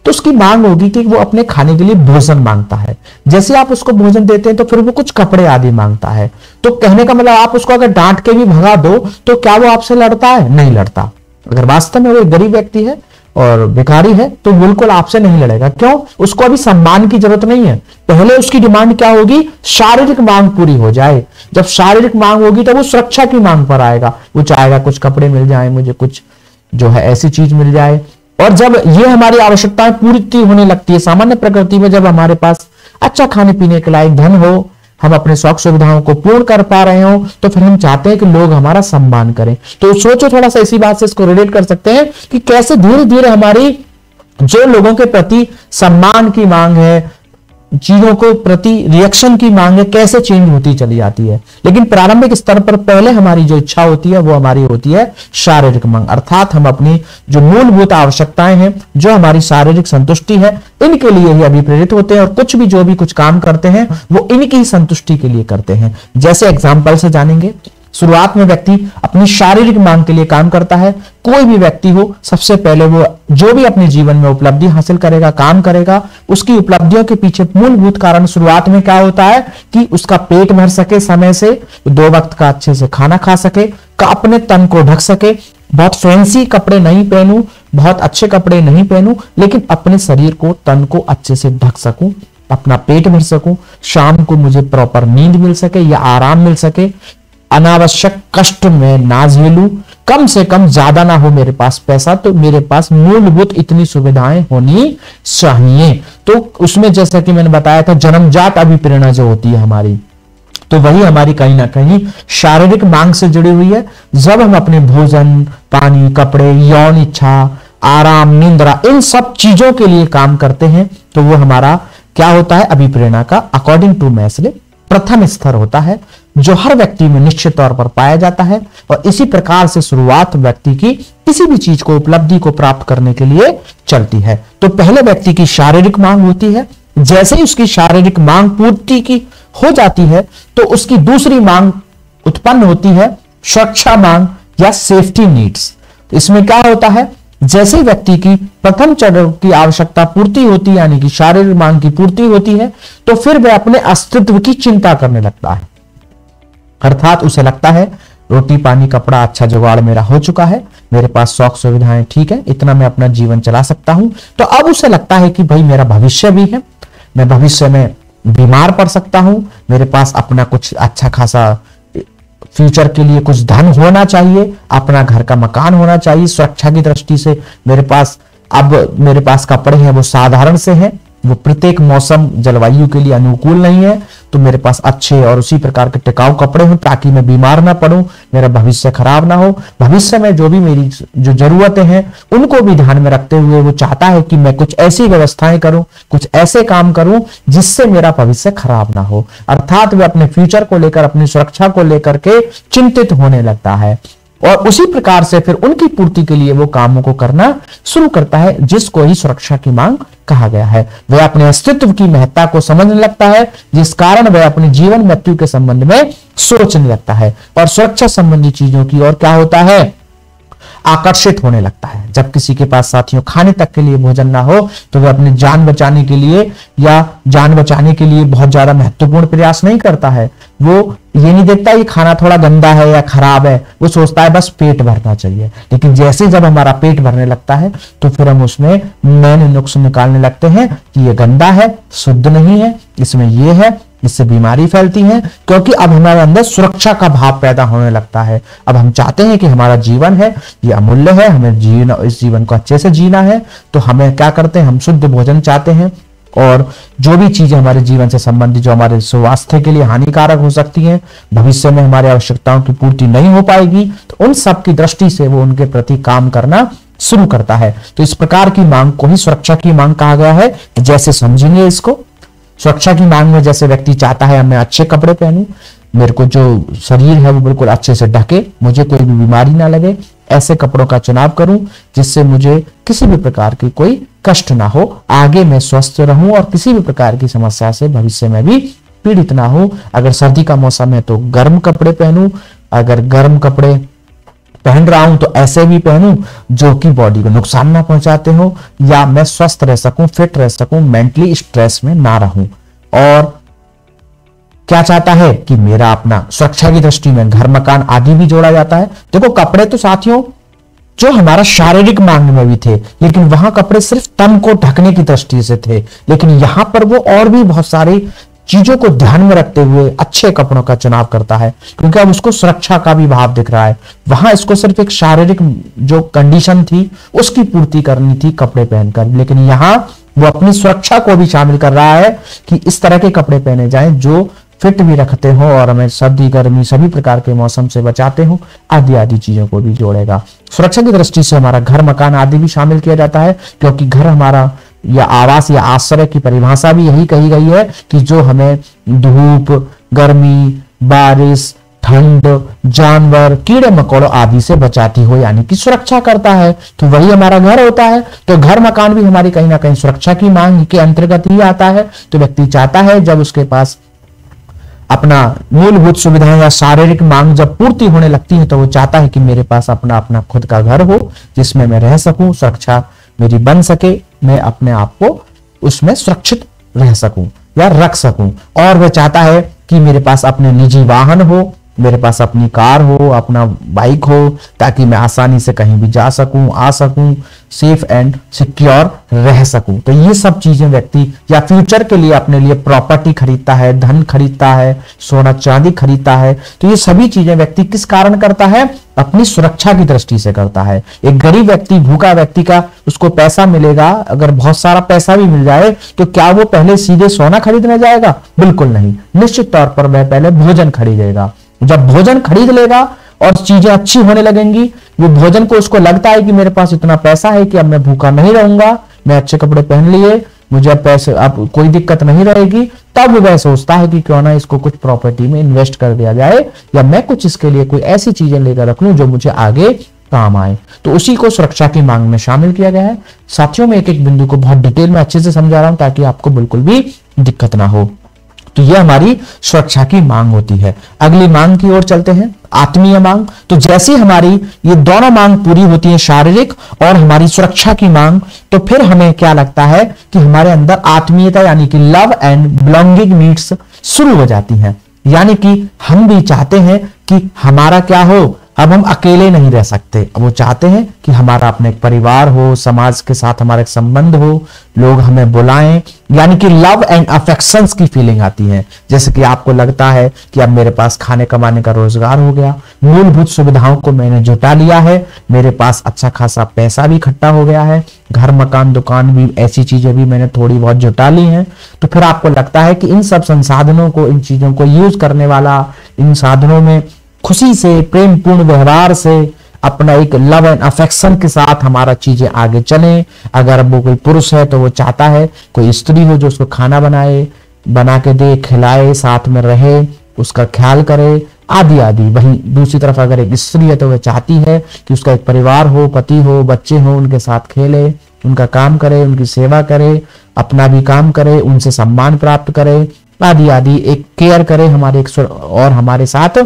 तो उसकी मांग होगी कि वो अपने खाने के लिए भोजन मांगता है। जैसे आप उसको भोजन देते हैं तो फिर वो कुछ कपड़े आदि मांगता है। तो कहने का मतलब, आप उसको अगर डांट के भी भगा दो तो क्या वो आपसे लड़ता है? नहीं लड़ता। अगर वास्तव में वो एक गरीब व्यक्ति है और भिखारी है तो बिल्कुल आपसे नहीं लड़ेगा। क्यों? उसको अभी सम्मान की जरूरत नहीं है। पहले उसकी डिमांड क्या होगी? शारीरिक मांग पूरी हो जाए। जब शारीरिक मांग होगी तो वो सुरक्षा की मांग पर आएगा। वो चाहेगा कुछ कपड़े मिल जाए, मुझे कुछ जो है ऐसी चीज मिल जाए। और जब ये हमारी आवश्यकताएं पूरी होने लगती है, सामान्य प्रकृति में जब हमारे पास अच्छा खाने पीने के लायक धन हो, हम अपने शौक सुविधाओं को पूर्ण कर पा रहे हो, तो फिर हम चाहते हैं कि लोग हमारा सम्मान करें। तो सोचो थोड़ा सा, इसी बात से इसको रिलेट कर सकते हैं कि कैसे धीरे धीरे हमारी जो लोगों के प्रति सम्मान की मांग है, चीजों को प्रति रिएक्शन की मांग है, कैसे चेंज होती चली जाती है। लेकिन प्रारंभिक स्तर पर पहले हमारी जो इच्छा होती है वो हमारी होती है शारीरिक मांग, अर्थात हम अपनी जो मूलभूत आवश्यकताएं हैं, जो हमारी शारीरिक संतुष्टि है, इनके लिए ही अभिप्रेरित होते हैं। और कुछ भी जो भी कुछ काम करते हैं वो इनकी ही संतुष्टि के लिए करते हैं। जैसे एग्जाम्पल से जानेंगे, शुरुआत में व्यक्ति अपनी शारीरिक मांग के लिए काम करता है। कोई भी व्यक्ति हो, सबसे पहले वो जो भी अपने जीवन में उपलब्धि हासिल करेगा, काम करेगा, उसकी उपलब्धियों के पीछे मूलभूत कारण शुरुआत में क्या होता है कि उसका पेट भर सके, समय से 2 वक्त का अच्छे से खाना खा सके, अपने तन को ढक सके। बहुत फैंसी कपड़े नहीं पहनूं, बहुत अच्छे कपड़े नहीं पहनूं, लेकिन अपने शरीर को, तन को अच्छे से ढक सकूं, अपना पेट भर सकूं, शाम को मुझे प्रॉपर नींद मिल सके या आराम मिल सके, अनावश्यक कष्ट में ना झेलूं, कम से कम ज्यादा ना हो मेरे पास पैसा, तो मेरे पास मूलभूत इतनी सुविधाएं होनी चाहिए। तो उसमें जैसा कि मैंने बताया था, जन्मजात अभिप्रेरणा जो होती है हमारी, तो वही हमारी कहीं ना कहीं शारीरिक मांग से जुड़ी हुई है। जब हम अपने भोजन, पानी, कपड़े, यौन इच्छा, आराम, निंद्रा, इन सब चीजों के लिए काम करते हैं, तो वो हमारा क्या होता है? अभिप्रेरणा का अकॉर्डिंग टू मैस्ले प्रथम स्तर होता है, जो हर व्यक्ति में निश्चित तौर पर पाया जाता है। और इसी प्रकार से शुरुआत व्यक्ति की किसी भी चीज को, उपलब्धि को प्राप्त करने के लिए चलती है। तो पहले व्यक्ति की शारीरिक मांग होती है। जैसे ही उसकी शारीरिक मांग पूर्ति की हो जाती है तो उसकी दूसरी मांग उत्पन्न होती है, सुरक्षा मांग या सेफ्टी नीड्स। इसमें क्या होता है? जैसे व्यक्ति की प्रथम चरण की आवश्यकता पूर्ति होती है, यानी कि शारीरिक मांग की पूर्ति होती है, तो फिर वह अपने अस्तित्व की चिंता करने लगता है। अर्थात उसे लगता है रोटी पानी कपड़ा अच्छा जुगाड़ मेरा हो चुका है, मेरे पास शौक सुविधाएं ठीक है, इतना मैं अपना जीवन चला सकता हूं। तो अब उसे लगता है कि भाई मेरा भविष्य भी है, मैं भविष्य में बीमार पड़ सकता हूं, मेरे पास अपना कुछ अच्छा खासा फ्यूचर के लिए कुछ धन होना चाहिए, अपना घर का मकान होना चाहिए। सुरक्षा की दृष्टि से मेरे पास कपड़े हैं वो साधारण से हैं, वो प्रत्येक मौसम जलवायु के लिए अनुकूल नहीं है, तो मेरे पास अच्छे और उसी प्रकार के टिकाऊ कपड़े हों ताकि मैं बीमार ना पड़ूं, मेरा भविष्य खराब ना हो। भविष्य में जो भी मेरी जो जरूरतें हैं उनको भी ध्यान में रखते हुए वो चाहता है कि मैं कुछ ऐसी व्यवस्थाएं करूं, कुछ ऐसे काम करूं जिससे मेरा भविष्य खराब ना हो। अर्थात वह अपने फ्यूचर को लेकर, अपनी सुरक्षा को लेकर के चिंतित होने लगता है। और उसी प्रकार से फिर उनकी पूर्ति के लिए वो कामों को करना शुरू करता है, जिसको ही सुरक्षा की मांग कहा गया है। वह अपने अस्तित्व की महत्ता को समझने लगता है, जिस कारण वह अपने जीवन मृत्यु के संबंध में सोचने लगता है और सुरक्षा संबंधी चीजों की ओर क्या होता है, आकर्षित होने लगता है। जब किसी के पास साथियों खाने तक के लिए भोजन ना हो तो वह अपनी जान बचाने के लिए या जान बचाने के लिए बहुत ज्यादा महत्वपूर्ण प्रयास नहीं करता है। वो ये नहीं देखता ये खाना थोड़ा गंदा है या खराब है, वो सोचता है बस पेट भरना चाहिए। लेकिन जैसे जब हमारा पेट भरने लगता है तो फिर हम उसमें मैंने नुक्स निकालने लगते हैं कि ये गंदा है, शुद्ध नहीं है, इसमें ये है, इससे बीमारी फैलती है, क्योंकि अब हमारे अंदर सुरक्षा का भाव पैदा होने लगता है। अब हम चाहते हैं कि हमारा जीवन है ये अमूल्य है, हमें जीना, इस जीवन को अच्छे से जीना है, तो हमें क्या करते हैं, हम शुद्ध भोजन चाहते हैं और जो भी चीजें हमारे जीवन से संबंधित जो हमारे स्वास्थ्य के लिए हानिकारक हो सकती हैं, भविष्य में हमारी आवश्यकताओं की पूर्ति नहीं हो पाएगी, तो उन सब की दृष्टि से वो उनके प्रति काम करना शुरू करता है। तो इस प्रकार की मांग को ही सुरक्षा की मांग कहा गया है। जैसे समझेंगे इसको, सुरक्षा की मांग में जैसे व्यक्ति चाहता है मैं अच्छे कपड़े पहनूं, मेरे को जो शरीर है वो बिल्कुल अच्छे से ढके, मुझे कोई भी बीमारी ना लगे, ऐसे कपड़ों का चुनाव करूं जिससे मुझे किसी भी प्रकार की कोई कष्ट ना हो, आगे मैं स्वस्थ रहूं और किसी भी प्रकार की समस्या से भविष्य में भी पीड़ित ना हो। अगर सर्दी का मौसम है तो गर्म कपड़े पहनूं, अगर गर्म कपड़े पहन रहा हूं तो ऐसे भी पहनूं जो कि बॉडी को नुकसान ना पहुंचाते हो, या मैं स्वस्थ रह सकूं, फिट रह सकूं, मेंटली स्ट्रेस में ना रहूं। और क्या चाहता है कि मेरा अपना सुरक्षा की दृष्टि में घर मकान आदि भी जोड़ा जाता है। देखो कपड़े तो साथियों जो हमारा शारीरिक मांग में भी थे, लेकिन वहां कपड़े सिर्फ तन को ढकने की दृष्टि से थे, लेकिन यहां पर वो और भी बहुत सारी चीजों को ध्यान में रखते हुए अच्छे कपड़ों का चुनाव करता है, क्योंकि अब उसको सुरक्षा का भी भाव दिख रहा है। वहां इसको सिर्फ एक शारीरिक जो कंडीशन थी उसकी पूर्ति करनी थी कपड़े पहनकर, लेकिन यहां वो अपनी सुरक्षा को भी शामिल कर रहा है कि इस तरह के कपड़े पहने जाएं जो फिट भी रखते हो और हमें सर्दी गर्मी सभी प्रकार के मौसम से बचाते हो, आदि आदि चीजों को भी जोड़ेगा। सुरक्षा की दृष्टि से हमारा घर मकान आदि भी शामिल किया जाता है, क्योंकि घर हमारा या आवास या आश्रय की परिभाषा भी यही कही गई है कि जो हमें धूप, गर्मी, बारिश, ठंड, जानवर, कीड़े मकोड़ों आदि से बचाती हो, यानी कि सुरक्षा करता है, तो वही हमारा घर होता है। तो घर मकान भी हमारी कहीं ना कहीं सुरक्षा की मांग के अंतर्गत ही आता है। तो व्यक्ति चाहता है जब उसके पास अपना मूलभूत सुविधाएं या शारीरिक मांग जब पूर्ति होने लगती है तो वो चाहता है कि मेरे पास अपना अपना खुद का घर हो जिसमें मैं रह सकूं, सुरक्षा मेरी बन सके, मैं अपने आप को उसमें सुरक्षित रह सकूं या रख सकूं। और वह चाहता है कि मेरे पास अपने निजी वाहन हो, मेरे पास अपनी कार हो, अपना बाइक हो, ताकि मैं आसानी से कहीं भी जा सकूं, आ सकूं, सेफ एंड सिक्योर रह सकूं। तो ये सब चीजें व्यक्ति या फ्यूचर के लिए अपने लिए प्रॉपर्टी खरीदता है, धन खरीदता है, सोना चांदी खरीदता है। तो ये सभी चीजें व्यक्ति किस कारण करता है, अपनी सुरक्षा की दृष्टि से करता है। एक गरीब व्यक्ति, भूखा व्यक्ति का उसको पैसा मिलेगा, अगर बहुत सारा पैसा भी मिल जाए तो क्या वो पहले सीधे सोना खरीदने जाएगा? बिल्कुल नहीं। निश्चित तौर पर वह पहले भोजन खरीदेगा। जब भोजन खरीद लेगा और चीजें अच्छी होने लगेंगी, वो भोजन को उसको लगता है कि मेरे पास इतना पैसा है कि अब मैं भूखा नहीं रहूंगा, मैं अच्छे कपड़े पहन लिए, मुझे अब पैसे अब कोई दिक्कत नहीं रहेगी, तब वह सोचता है कि क्यों ना इसको कुछ प्रॉपर्टी में इन्वेस्ट कर दिया जाए या मैं कुछ इसके लिए कोई ऐसी चीजें लेकर रख लूं जो मुझे आगे काम आए। तो उसी को सुरक्षा की मांग में शामिल किया गया है। साथियों में एक एक बिंदु को बहुत डिटेल में अच्छे से समझा रहा हूं ताकि आपको बिल्कुल भी दिक्कत ना हो। तो यह हमारी सुरक्षा की मांग होती है। अगली मांग की ओर चलते हैं, आत्मीय मांग। तो जैसे हमारी ये दोनों मांग पूरी होती है, शारीरिक और हमारी सुरक्षा की मांग, तो फिर हमें क्या लगता है कि हमारे अंदर आत्मीयता यानी कि लव एंड बिलोंगिंग नीड्स शुरू हो जाती हैं। यानी कि हम भी चाहते हैं कि हमारा क्या हो, अब हम अकेले नहीं रह सकते। वो चाहते हैं कि हमारा अपना एक परिवार हो, समाज के साथ हमारा एक संबंध हो, लोग हमें बुलाएं, यानी कि लव एंड अफेक्शंस की फीलिंग आती है। जैसे कि आपको लगता है कि अब मेरे पास खाने कमाने का रोजगार हो गया, मूलभूत सुविधाओं को मैंने जुटा लिया है, मेरे पास अच्छा खासा पैसा भी इकट्ठा हो गया है, घर मकान दुकान भी ऐसी चीजें भी मैंने थोड़ी बहुत जुटा ली हैं। तो फिर आपको लगता है कि इन सब संसाधनों को, इन चीजों को यूज करने वाला, इन साधनों में खुशी से, प्रेम पूर्ण व्यवहार से, अपना एक लव एंड अफेक्शन के साथ हमारा चीजें आगे चलें। अगर वो कोई पुरुष है तो वो चाहता है कोई स्त्री हो जो उसको खाना बनाए, बना के दे, खिलाए, साथ में रहे, उसका ख्याल करे, आदि आदि। वहीं दूसरी तरफ अगर एक स्त्री है तो वह चाहती है कि उसका एक परिवार हो, पति हो, बच्चे हो, उनके साथ खेले, उनका काम करे, उनकी सेवा करे, अपना भी काम करे, उनसे सम्मान प्राप्त करे, आदि आदि, एक केयर करे हमारे और हमारे साथ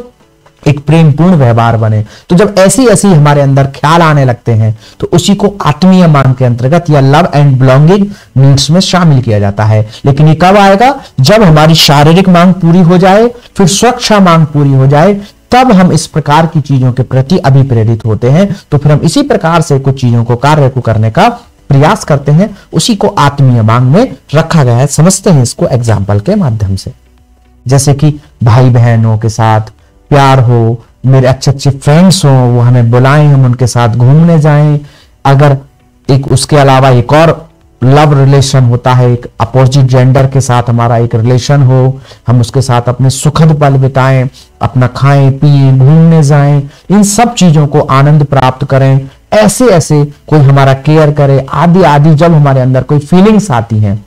एक प्रेम पूर्ण व्यवहार बने। तो जब ऐसी ऐसी हमारे अंदर ख्याल आने लगते हैं तो उसी को आत्मीय मांग के अंतर्गत या लव एंड बिलोंगिंग नीड्स में शामिल किया जाता है। लेकिन ये कब आएगा? जब हमारी शारीरिक मांग पूरी हो जाए, फिर सुरक्षा मांग पूरी हो जाए, तब हम इस प्रकार की चीजों के प्रति अभिप्रेरित होते हैं। तो फिर हम इसी प्रकार से कुछ चीजों को कार्य को करने का प्रयास करते हैं। उसी को आत्मीय मांग में रखा गया है। समझते हैं इसको एग्जाम्पल के माध्यम से। जैसे कि भाई बहनों के साथ प्यार हो, मेरे अच्छे अच्छे फ्रेंड्स हो, वो हमें बुलाएं, हम उनके साथ घूमने जाएं। अगर एक उसके अलावा एक और लव रिलेशन होता है, एक अपोजिट जेंडर के साथ हमारा एक रिलेशन हो, हम उसके साथ अपने सुखद पल बिताएं, अपना खाएं पिएं, घूमने जाएं, इन सब चीजों को आनंद प्राप्त करें। ऐसे ऐसे कोई हमारा केयर करे, आदि आदि, जब हमारे अंदर कोई फीलिंग्स आती हैं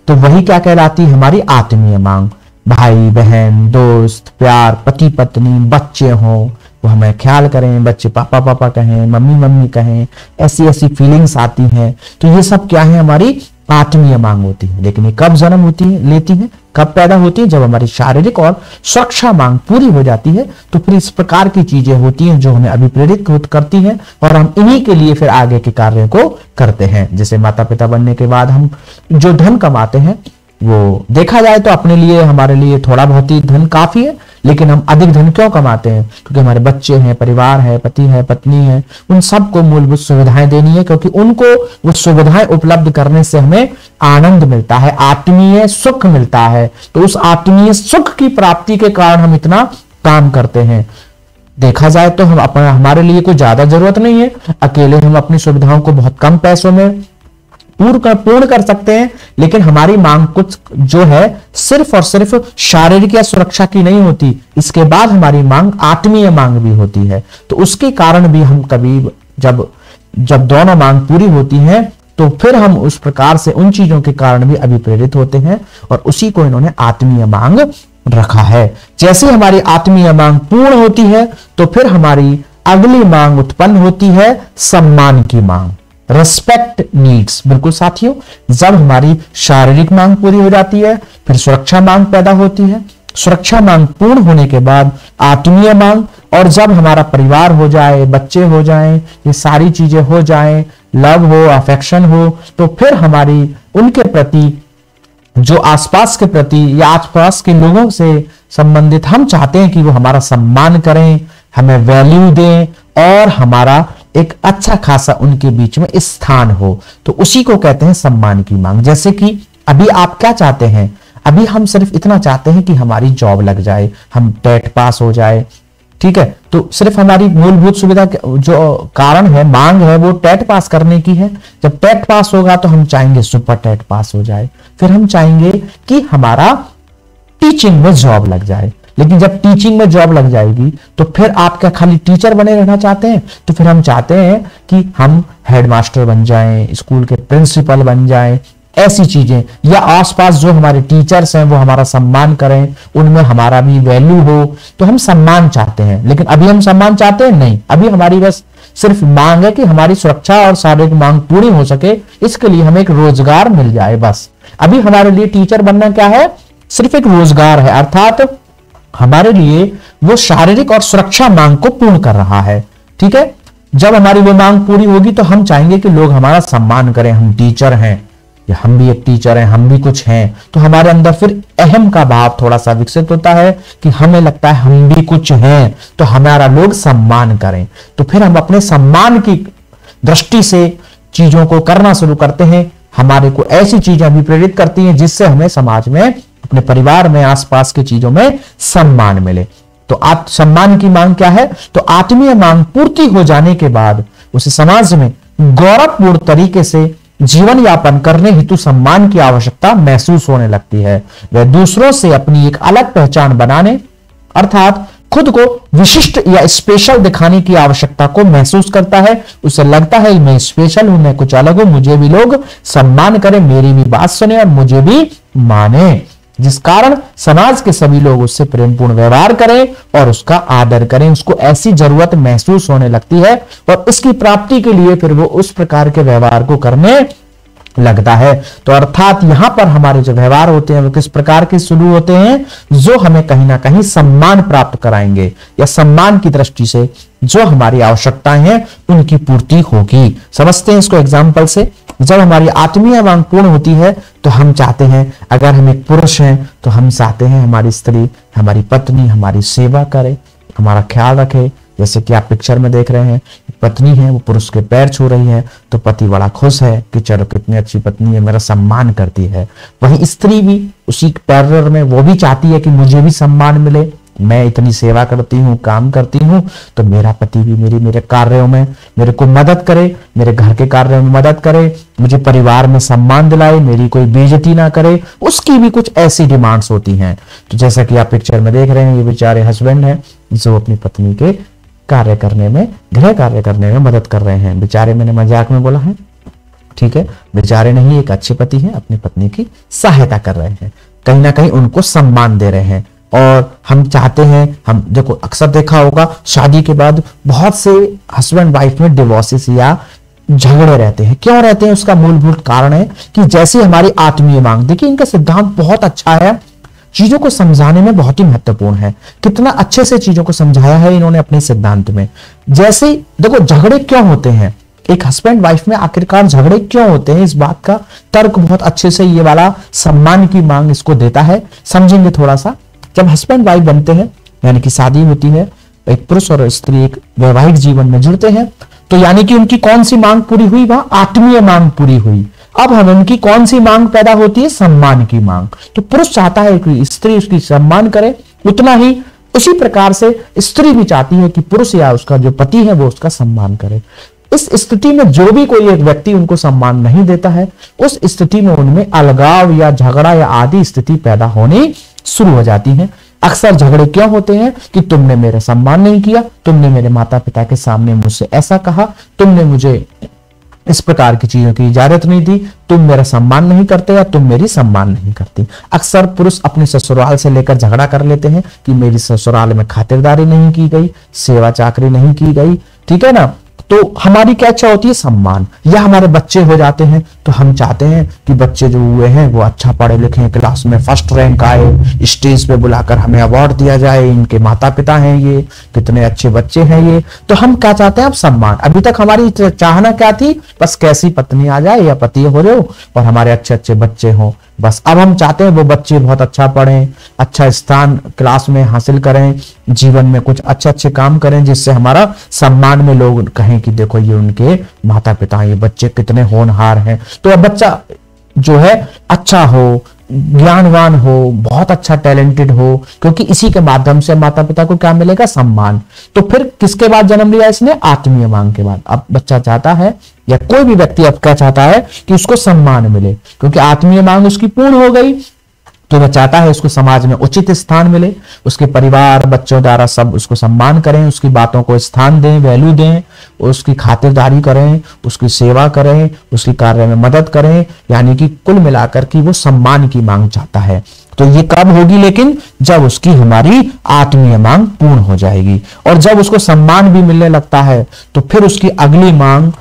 तो वही क्या कहलाती है? हमारी आत्मीय मांग। भाई बहन, दोस्त, प्यार, पति पत्नी, बच्चे हों, वो हमें ख्याल करें, बच्चे पापा पापा कहें, मम्मी मम्मी कहें, ऐसी ऐसी फीलिंग्स आती हैं। तो ये सब क्या है? हमारी आत्मीय मांग होती है। लेकिन ये कब जन्म होती है, लेती है, कब पैदा होती है? जब हमारी शारीरिक और सुरक्षा मांग पूरी हो जाती है। तो फिर इस प्रकार की चीजें होती हैं जो हमें अभिप्रेरित करती हैं और हम इन्हीं के लिए फिर आगे के कार्य को करते हैं। जैसे माता पिता बनने के बाद हम जो धन कमाते हैं, वो देखा जाए तो अपने लिए, हमारे लिए थोड़ा बहुत ही धन काफी है, लेकिन हम अधिक धन क्यों कमाते हैं? क्योंकि हमारे बच्चे हैं, परिवार है, पति है, पत्नी है, उन सबको मूलभूत सुविधाएं देनी है, क्योंकि उनको वो सुविधाएं उपलब्ध करने से हमें आनंद मिलता है, आत्मीय सुख मिलता है। तो उस आत्मीय सुख की प्राप्ति के कारण हम इतना काम करते हैं। देखा जाए तो हम अपना, हमारे लिए कोई ज्यादा जरूरत नहीं है, अकेले हम अपनी सुविधाओं को बहुत कम पैसों में पूर्ण कर सकते हैं। लेकिन हमारी मांग कुछ जो है सिर्फ और सिर्फ शारीरिक या सुरक्षा की नहीं होती, इसके बाद हमारी मांग आत्मीय मांग भी होती है। तो उसके कारण भी हम कभी जब दोनों मांग पूरी होती हैं तो फिर हम उस प्रकार से उन चीजों के कारण भी अभिप्रेरित होते हैं और उसी को इन्होंने आत्मीय मांग रखा है। जैसे हमारी आत्मीय मांग पूर्ण होती है तो फिर हमारी अगली मांग उत्पन्न होती है, सम्मान की मांग, रेस्पेक्ट नीड्स। बिल्कुल साथियों, जब हमारी शारीरिक मांग पूरी हो जाती है फिर सुरक्षा मांग पैदा होती है, सुरक्षा मांग पूर्ण होने के बाद आत्मीय मांग, और जब हमारा परिवार हो जाए, बच्चे हो जाएं, ये सारी चीजें हो जाएं, लव हो, अफेक्शन हो, तो फिर हमारी उनके प्रति, जो आसपास के प्रति या आसपास के लोगों से संबंधित, हम चाहते हैं कि वो हमारा सम्मान करें, हमें वैल्यू दें और हमारा एक अच्छा खासा उनके बीच में स्थान हो। तो उसी को कहते हैं सम्मान की मांग। जैसे कि अभी आप क्या चाहते हैं? अभी हम सिर्फ इतना चाहते हैं कि हमारी जॉब लग जाए, हम टेट पास हो जाए, ठीक है? तो सिर्फ हमारी मूलभूत सुविधा जो कारण है, मांग है, वो टेट पास करने की है। जब टेट पास होगा तो हम चाहेंगे सुपर टेट पास हो जाए, फिर हम चाहेंगे कि हमारा टीचिंग में जॉब लग जाए। लेकिन जब टीचिंग में जॉब लग जाएगी तो फिर आप क्या खाली टीचर बने रहना चाहते हैं? तो फिर हम चाहते हैं कि हम हेडमास्टर बन जाएं, स्कूल के प्रिंसिपल बन जाएं, ऐसी चीजें, या आसपास जो हमारे टीचर्स हैं वो हमारा सम्मान करें, उनमें हमारा भी वैल्यू हो, तो हम सम्मान चाहते हैं। लेकिन अभी हम सम्मान चाहते हैं नहीं, अभी हमारी बस सिर्फ मांग है कि हमारी सुरक्षा और शारीरिक मांग पूरी हो सके, इसके लिए हमें एक रोजगार मिल जाए। बस अभी हमारे लिए टीचर बनना क्या है? सिर्फ एक रोजगार है, अर्थात हमारे लिए वो शारीरिक और सुरक्षा मांग को पूर्ण कर रहा है। ठीक है, जब हमारी वो मांग पूरी होगी तो हम चाहेंगे कि लोग हमारा सम्मान करें, हम टीचर हैं या हम भी एक टीचर हैं, हम भी कुछ हैं। तो हमारे अंदर फिर अहम का भाव थोड़ा सा विकसित होता है कि हमें लगता है हम भी कुछ हैं, तो हमारा लोग सम्मान करें। तो फिर हम अपने सम्मान की दृष्टि से चीजों को करना शुरू करते हैं। हमारे को ऐसी चीजें अभिप्रेरित करती हैं जिससे हमें समाज में, अपने परिवार में, आसपास की चीजों में सम्मान मिले। तो सम्मान की मांग क्या है? तो आत्मीय मांग पूर्ति हो जाने के बाद उसे समाज में गौरवपूर्ण तरीके से जीवन यापन करने हेतु सम्मान की आवश्यकता महसूस होने लगती है। वह दूसरों से अपनी एक अलग पहचान बनाने, अर्थात खुद को विशिष्ट या स्पेशल दिखाने की आवश्यकता को महसूस करता है। उसे लगता है मैं स्पेशल हूं, मैं कुछ अलग हूं, मुझे भी लोग सम्मान करें, मेरी भी बात सुने और मुझे भी माने। जिस कारण समाज के सभी लोग उससे प्रेमपूर्ण व्यवहार करें और उसका आदर करें। उसको ऐसी जरूरत महसूस होने लगती है और इसकी प्राप्ति के लिए फिर वो उस प्रकार के व्यवहार को करने लगता है। तो अर्थात यहां पर हमारे जो व्यवहार होते हैं वो किस प्रकार के शुरू होते हैं, जो हमें कहीं ना कहीं सम्मान प्राप्त कराएंगे या सम्मान की दृष्टि से जो हमारी आवश्यकताएं हैं उनकी पूर्ति होगी। समझते हैं इसको एग्जाम्पल से। जब हमारी आत्मीय मांग पूर्ण होती है तो हम चाहते हैं, अगर हम एक पुरुष हैं तो हम चाहते हैं हमारी स्त्री, हमारी पत्नी हमारी सेवा करे, हमारा ख्याल रखे। जैसे कि आप पिक्चर में देख रहे हैं, पत्नी है वो पुरुष के पैर छू रही है तो पति बड़ा खुश है कि चलो कितनी अच्छी पत्नी है, मेरा सम्मान करती है। वहीं स्त्री भी उसी पैरलर में वो भी चाहती है कि मुझे भी सम्मान मिले, मैं इतनी सेवा करती हूँ, काम करती हूँ, तो मेरा पति भी मेरे कार्यों में मेरे को मदद करे, मेरे घर के कार्यों में मदद करे, मुझे परिवार में सम्मान दिलाए, मेरी कोई बेइज्जती ना करे। उसकी भी कुछ ऐसी डिमांड्स होती हैं। तो जैसा कि आप पिक्चर में देख रहे हैं, ये बेचारे हस्बैंड हैं जो अपनी पत्नी के कार्य करने में, गृह कार्य करने में मदद कर रहे हैं। बेचारे मैंने मजाक में बोला है, ठीक है, बेचारे नहीं, एक अच्छे पति हैं, अपनी पत्नी की सहायता कर रहे हैं, कहीं ना कहीं उनको सम्मान दे रहे हैं। और हम चाहते हैं, हम देखो अक्सर देखा होगा शादी के बाद बहुत से हस्बैंड वाइफ में डिवोर्सेस या झगड़े रहते हैं। क्यों रहते हैं? उसका मूलभूत कारण है कि जैसी हमारी आत्मीय मांग, देखिए इनका सिद्धांत बहुत अच्छा है, चीजों को समझाने में बहुत ही महत्वपूर्ण है। कितना अच्छे से चीजों को समझाया है इन्होंने अपने सिद्धांत में। जैसे देखो झगड़े क्यों होते हैं, एक हस्बैंड वाइफ में आखिरकार झगड़े क्यों होते हैं, इस बात का तर्क बहुत अच्छे से ये वाला सम्मान की मांग इसको देता है। समझेंगे थोड़ा सा। जब हस्बैंड वाइफ बनते हैं यानी कि शादी होती है, एक पुरुष और स्त्री एक वैवाहिक जीवन में जुड़ते हैं, तो यानी कि उनकी कौन सी मांग पूरी हुई, वहां आत्मीय मांग पूरी हुई। अब हम उनकी कौन सी मांग पैदा होती है, सम्मान की मांग। तो पुरुष चाहता है कि स्त्री उसकी सम्मान करे, उतना ही उसी प्रकार से स्त्री भी चाहती है कि पुरुष या उसका जो पति है वो उसका सम्मान करे। इस स्थिति में जो भी कोई एक व्यक्ति उनको सम्मान नहीं देता है, उस स्थिति में उनमें अलगाव या झगड़ा या आदि स्थिति पैदा होनी शुरू हो जाती है। अक्सर झगड़े क्यों होते हैं कि तुमने मेरा सम्मान नहीं किया, तुमने मेरे माता पिता के सामने मुझसे ऐसा कहा, तुमने मुझे इस प्रकार की चीजों की इजाजत नहीं दी, तुम मेरा सम्मान नहीं करते या तुम मेरी सम्मान नहीं करती। अक्सर पुरुष अपने ससुराल से लेकर झगड़ा कर लेते हैं कि मेरी ससुराल में खातिरदारी नहीं की गई, सेवा चाकरी नहीं की गई, ठीक है ना। तो हमारी क्या इच्छा होती है, सम्मान। या हमारे बच्चे हो जाते हैं तो हम चाहते हैं कि बच्चे जो हुए हैं वो अच्छा पढ़े लिखे, क्लास में फर्स्ट रैंक आए, स्टेज पे बुलाकर हमें अवार्ड दिया जाए, इनके माता पिता हैं ये, कितने अच्छे बच्चे हैं ये। तो हम क्या चाहते हैं, अब सम्मान। अभी तक हमारी चाहना क्या थी, बस कैसी पत्नी आ जाए या पति हो जाओ और हमारे अच्छे अच्छे बच्चे हों, बस। अब हम चाहते हैं वो बच्चे बहुत अच्छा पढ़ें, अच्छा स्थान क्लास में हासिल करें, जीवन में कुछ अच्छे अच्छे काम करें, जिससे हमारा सम्मान में लोग कहें कि देखो ये उनके माता पिता, ये बच्चे कितने होनहार हैं। तो अब बच्चा जो है अच्छा हो, ज्ञानवान हो, बहुत अच्छा टैलेंटेड हो, क्योंकि इसी के माध्यम से माता पिता को क्या मिलेगा, सम्मान। तो फिर किसके बाद जन्म लिया इसने, आत्मीय मांग के बाद। अब बच्चा चाहता है या कोई भी व्यक्ति अब क्या चाहता है कि उसको सम्मान मिले, क्योंकि आत्मीय मांग उसकी पूर्ण हो गई। तो वह चाहता है उसको समाज में उचित स्थान मिले, उसके परिवार बच्चों द्वारा सब उसको सम्मान करें, उसकी बातों को स्थान दें, वैल्यू दें, उसकी खातिरदारी करें, उसकी सेवा करें, उसकी कार्य में मदद करें, यानी कि कुल मिलाकर की वो सम्मान की मांग चाहता है। तो ये कब होगी, लेकिन जब उसकी हमारी आत्मीय मांग पूर्ण हो जाएगी। और जब उसको सम्मान भी मिलने लगता है तो फिर उसकी अगली मांग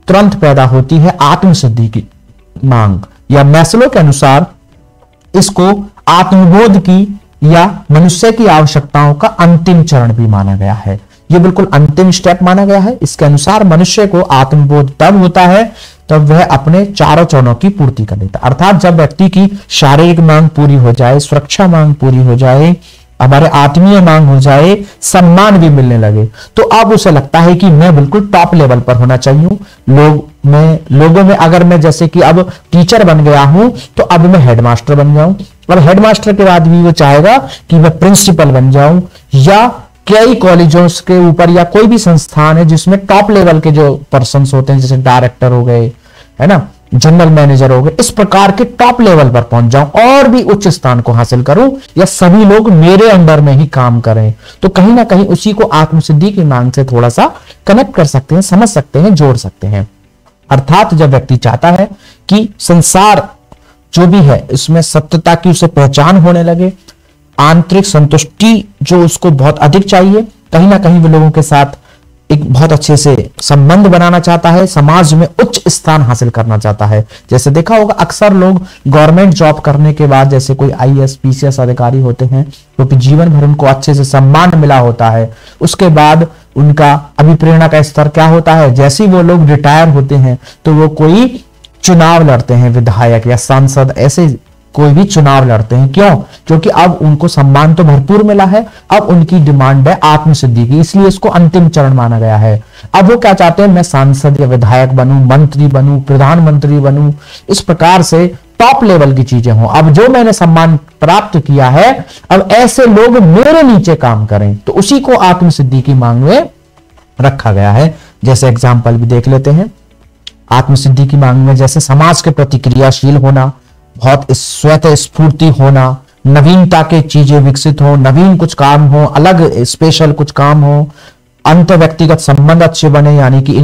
तुरंत पैदा होती है, आत्मसिद्धि की मांग। या मैस्लो के अनुसार इसको आत्मबोध की या मनुष्य की आवश्यकताओं का अंतिम चरण भी माना गया है। यह बिल्कुल अंतिम स्टेप माना गया है। इसके अनुसार मनुष्य को आत्मबोध तब होता है तब वह अपने चारों चरणों की पूर्ति कर लेता है। अर्थात जब व्यक्ति की शारीरिक मांग पूरी हो जाए, सुरक्षा मांग पूरी हो जाए, हमारे आत्मीय मांग हो जाए, सम्मान भी मिलने लगे, तो अब उसे लगता है कि मैं बिल्कुल टॉप लेवल पर होना चाहिए। लोगों में अगर मैं जैसे कि अब टीचर बन गया हूं तो अब मैं हेडमास्टर बन जाऊं, और हेडमास्टर के बाद भी वो चाहेगा कि मैं प्रिंसिपल बन जाऊं, या कई कॉलेजों के ऊपर या कोई भी संस्थान है जिसमें टॉप लेवल के जो पर्सन होते हैं, जैसे डायरेक्टर हो गए, है ना, जनरल मैनेजर हो गए, इस प्रकार के टॉप लेवल पर पहुंच जाऊं और भी उच्च स्थान को हासिल करूं, या सभी लोग मेरे अंडर में ही काम करें। तो कहीं ना कहीं उसी को आत्मसिद्धि की मांग से थोड़ा सा कनेक्ट कर सकते हैं, समझ सकते हैं, जोड़ सकते हैं। अर्थात जब व्यक्ति चाहता है कि संसार जो भी है इसमें सत्यता की उसे पहचान होने लगे, आंतरिक संतुष्टि जो उसको बहुत अधिक चाहिए, कहीं ना कहीं वो लोगों के साथ एक बहुत अच्छे से संबंध बनाना चाहता है, समाज में उच्च स्थान हासिल करना चाहता है। जैसे देखा होगा अक्सर लोग गवर्नमेंट जॉब करने के बाद, जैसे कोई आईएएस पीसीएस अधिकारी होते हैं, क्योंकि जीवन भर उनको अच्छे से सम्मान मिला होता है, उसके बाद उनका अभिप्रेरणा का स्तर क्या होता है, जैसे ही वो लोग रिटायर होते हैं तो वो कोई चुनाव लड़ते हैं, विधायक या सांसद, ऐसे कोई भी चुनाव लड़ते हैं। क्यों? क्योंकि अब उनको सम्मान तो भरपूर मिला है, अब उनकी डिमांड है आत्मसिद्धि की, इसलिए इसको अंतिम चरण माना गया है। अब वो क्या चाहते हैं, मैं सांसद या विधायक बनूं, मंत्री बनूं, प्रधानमंत्री बनूं, इस प्रकार से टॉप लेवल की चीजें हों। अब जो मैंने सम्मान प्राप्त किया है, अब ऐसे लोग मेरे नीचे काम करें, तो उसी को आत्मसिद्धि की मांग में रखा गया है। जैसे एग्जाम्पल भी देख लेते हैं। आत्मसिद्धि की मांग में जैसे समाज के प्रति क्रियाशील होना, बहुत स्वत स्फूर्ति होना, नवीनता के चीजें विकसित हो, नवीन कुछ काम हो, अलग स्पेशल कुछ काम हो, अंतर व्यक्तिगत संबंध अच्छे बने, यानी कि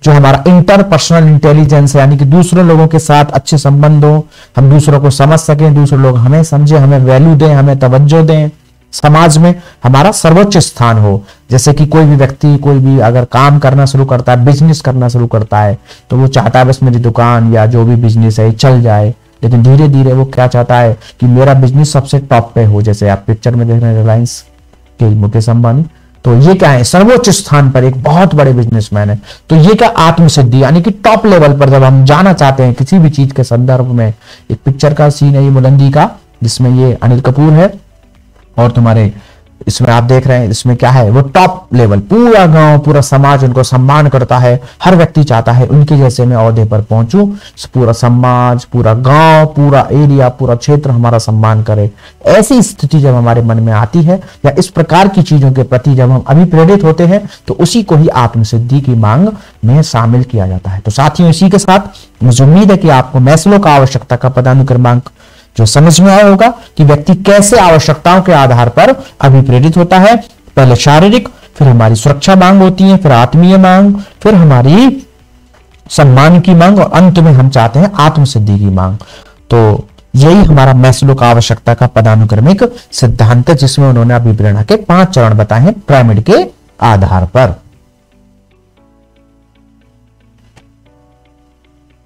जो हमारा इंटरपर्सनल इंटेलिजेंस है, यानी कि दूसरों लोगों के साथ अच्छे संबंध हो, हम दूसरों को समझ सकें, दूसरे लोग हमें समझे, हमें वैल्यू दें, हमें तवज्जो दें, समाज में हमारा सर्वोच्च स्थान हो। जैसे कि कोई भी व्यक्ति कोई भी अगर काम करना शुरू करता है, बिजनेस करना शुरू करता है, तो वो चाहता है बस मेरी दुकान या जो भी बिजनेस है चल जाए, लेकिन धीरे धीरे वो क्या चाहता है कि मेरा बिजनेस सबसे टॉप पे हो। जैसे आप पिक्चर में देख रहे हैं रिलायंस के मुकेश अंबानी, तो ये क्या है, सर्वोच्च स्थान पर एक बहुत बड़े बिजनेसमैन है। तो ये क्या, आत्मसिद्धि, यानी कि टॉप लेवल पर जब हम जाना चाहते हैं किसी भी चीज के संदर्भ में। एक पिक्चर का सीन है ये बुलंदी का, जिसमें ये अनिल कपूर है और तुम्हारे इसमें आप देख रहे हैं, इसमें क्या है, वो टॉप लेवल, पूरा गांव पूरा समाज उनको सम्मान करता है। हर व्यक्ति चाहता है उनके जैसे मैं ओहदे पर पहुंचूं, पूरा समाज, पूरा गांव, पूरा एरिया, पूरा क्षेत्र हमारा सम्मान करे। ऐसी स्थिति जब हमारे मन में आती है या इस प्रकार की चीजों के प्रति जब हम अभिप्रेरित होते हैं, तो उसी को ही आत्मसिद्धि की मांग में शामिल किया जाता है। तो साथियों, इसी के साथ मुझे उम्मीद है कि आपको मैस्लो का आवश्यकता का पदानुक्रमांक जो समझ में आया होगा कि व्यक्ति कैसे आवश्यकताओं के आधार पर अभिप्रेरित होता है। पहले शारीरिक, फिर हमारी सुरक्षा मांग होती है, फिर आत्मीय मांग, फिर हमारी सम्मान की मांग, और अंत में हम चाहते हैं आत्मसिद्धि की मांग। तो यही हमारा मैस्लो का आवश्यकता का पदानुक्रमिक सिद्धांत है, जिसमें उन्होंने अभिप्रेरणा के 5 चरण बताए हैं पिरामिड के आधार पर।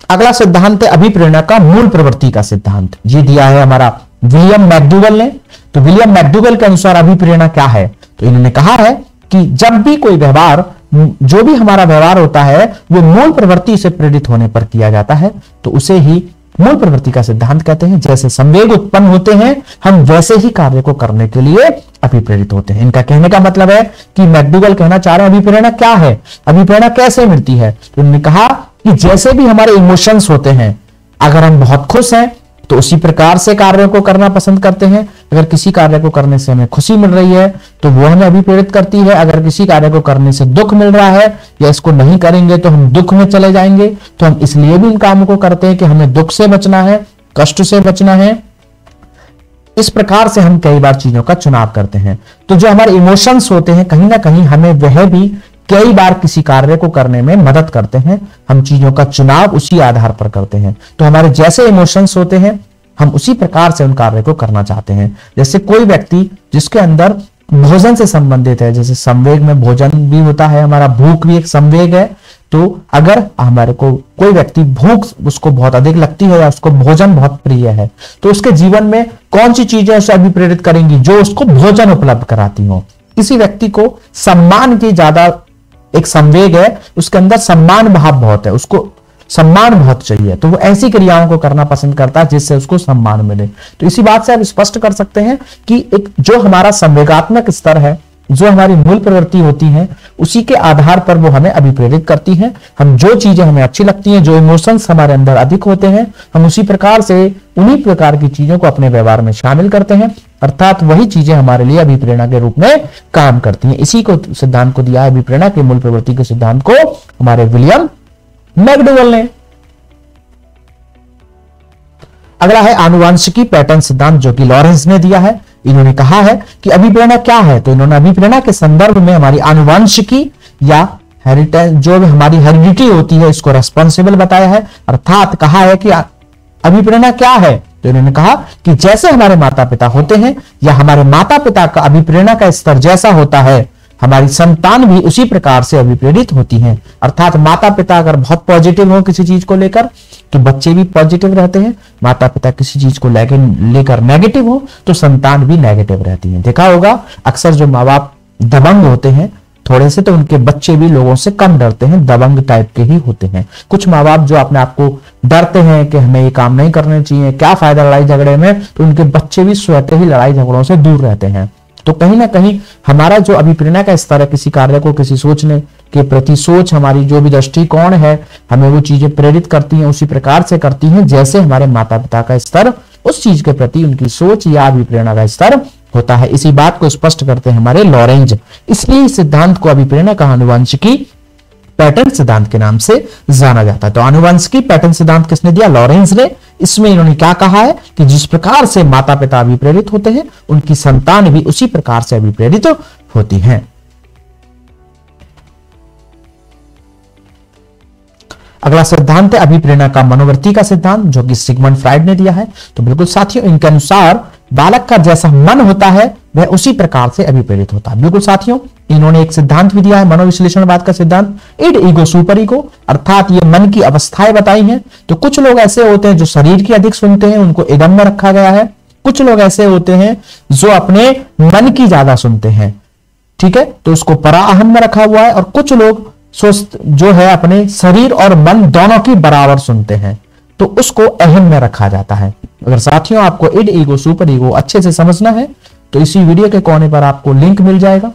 अगला सिद्धांत है अभिप्रेरणा का मूल प्रवृत्ति का सिद्धांत। ये दिया है हमारा विलियम मैकडूगल ने। तो विलियम मैकडूगल के अनुसार अभिप्रेरणा क्या है, तो इन्होंने कहा है कि जब भी कोई व्यवहार, जो भी हमारा व्यवहार होता है, वो मूल प्रवृत्ति से प्रेरित होने पर किया जाता है, तो उसे ही मूल प्रवृत्ति का सिद्धांत कहते हैं। जैसे संवेग उत्पन्न होते हैं, हम वैसे ही कार्य को करने के लिए अभिप्रेरित होते हैं। इनका कहने का मतलब है कि मैकडूगल कहना चाह रहे हैं अभिप्रेरणा क्या है, अभिप्रेरणा कैसे मिलती है। तो उन्होंने कहा कि जैसे भी हमारे इमोशंस होते हैं, अगर हम बहुत खुश हैं तो उसी प्रकार से कार्य को करना पसंद करते हैं। अगर किसी कार्य को करने से हमें खुशी मिल रही है तो वो हमें अभिप्रेरित करती है। अगर किसी कार्य को करने से दुख मिल रहा है या इसको नहीं करेंगे तो हम दुख में चले जाएंगे, तो हम इसलिए भी इन कामों को करते हैं कि हमें दुख से बचना है, कष्ट से बचना है। इस प्रकार से हम कई बार चीजों का चुनाव करते हैं। तो जो हमारे इमोशंस होते हैं, कहीं ना कहीं हमें वह भी कई बार किसी कार्य को करने में मदद करते हैं। हम चीजों का चुनाव उसी आधार पर करते हैं। तो हमारे जैसे इमोशंस होते हैं, हम उसी प्रकार से उन कार्य को करना चाहते हैं। जैसे कोई व्यक्ति जिसके अंदर भोजन से संबंधित है, जैसे संवेग में भोजन भी होता है, हमारा भूख भी एक संवेग है। तो अगर हमारे को कोई व्यक्ति भूख उसको बहुत अधिक लगती है या उसको भोजन बहुत प्रिय है, तो उसके जीवन में कौन सी चीजें उसे अभिप्रेरित करेंगी, जो उसको भोजन उपलब्ध कराती हो। किसी व्यक्ति को सम्मान की ज्यादा एक संवेग है, उसके अंदर सम्मान भाव बहुत है, उसको सम्मान बहुत चाहिए, तो वो ऐसी क्रियाओं को करना पसंद करता है जिससे उसको सम्मान मिले। तो इसी बात से आप स्पष्ट कर सकते हैं कि एक जो हमारा संवेगात्मक स्तर है, जो हमारी मूल प्रवृत्ति होती है, उसी के आधार पर वो हमें अभिप्रेरित करती हैं। हम जो चीजें हमें अच्छी लगती हैं, जो इमोशंस हमारे अंदर अधिक होते हैं, हम उसी प्रकार से उन्हीं प्रकार की चीजों को अपने व्यवहार में शामिल करते हैं, अर्थात वही चीजें हमारे लिए अभिप्रेरणा के रूप में काम करती हैं। इसी को सिद्धांत को दिया है अभिप्रेरणा के मूल प्रवृत्ति के सिद्धांत को हमारे विलियम मैकडूगल ने। अगला है आनुवांशिकी पैटर्न सिद्धांत, जो कि लॉरेंस ने दिया है। इन्होंने कहा है कि अभिप्रेरणा क्या है, तो इन्होंने अभिप्रेरणा के संदर्भ में हमारी आनुवांशिकी या हेरिटेज, जो हमारी हेरिडिटी होती है, इसको रेस्पॉन्सिबल बताया है। अर्थात कहा है कि अभिप्रेरणा क्या है? तो इन्होंने कहा कि जैसे हमारे माता पिता होते हैं या हमारे माता पिता का अभिप्रेरणा का स्तर जैसा होता है, हमारी संतान भी उसी प्रकार से अभिप्रेरित होती हैं। अर्थात माता पिता अगर बहुत पॉजिटिव हो किसी चीज को लेकर तो बच्चे भी पॉजिटिव रहते हैं, माता पिता किसी चीज को लेकर नेगेटिव हो तो संतान भी नेगेटिव रहती है। देखा होगा अक्सर जो माँ बाप दबंग होते हैं थोड़े से, तो उनके बच्चे भी लोगों से कम डरते हैं, दबंग टाइप के ही होते हैं। कुछ माँ बाप जो अपने आप को डरते हैं कि हमें ये काम नहीं करने चाहिए, क्या फायदा लड़ाई झगड़े में, तो उनके बच्चे भी स्वतः ही लड़ाई झगड़ों से दूर रहते हैं। तो कहीं ना कहीं हमारा जो अभिप्रेरणा का स्तर है, किसी कार्य को, किसी सोचने के प्रति सोच, हमारी जो भी दृष्टिकोण है, हमें वो चीजें प्रेरित करती हैं, उसी प्रकार से करती हैं जैसे हमारे माता पिता का स्तर उस चीज के प्रति उनकी सोच या अभिप्रेरणा का स्तर होता है। इसी बात को स्पष्ट करते हैं हमारे लॉरेंज। इसलिए इस सिद्धांत को अभिप्रेरणा का आनुवंशिकी पैटर्न सिद्धांत के नाम से जाना जाता है। तो आनुवंशिकी पैटर्न सिद्धांत किसने दिया? लॉरेंज ने। इसमें इन्होंने क्या कहा है कि जिस प्रकार से माता पिता अभिप्रेरित होते हैं, उनकी संतान भी उसी प्रकार से अभिप्रेरित होती हैं। अगला सिद्धांत है अभिप्रेरणा का मनोवृत्ति का सिद्धांत, जो कि सिगमंड फ्राइड ने दिया है। तो बिल्कुल साथियों, इनके अनुसार बालक का जैसा मन होता है वह उसी प्रकार से अभिप्रेरित होता है। बिल्कुल साथियों, इन्होंने एक सिद्धांत भी दिया है मनोविश्लेषणवाद का सिद्धांत, इड ईगो सुपर ईगो, अर्थात ये मन की अवस्थाएं बताई हैं। तो कुछ लोग ऐसे होते हैं जो शरीर की अधिक सुनते हैं, उनको इदम में रखा गया है। कुछ लोग ऐसे होते हैं जो अपने मन की ज्यादा सुनते हैं, ठीक है, तो उसको परा अहम में रखा हुआ है। और कुछ लोग जो है अपने शरीर और मन दोनों की बराबर सुनते हैं, तो उसको अहम में रखा जाता है। अगर साथियों आपको इड ईगो सुपर ईगो अच्छे से समझना है तो इसी वीडियो के कोने पर आपको लिंक मिल जाएगा,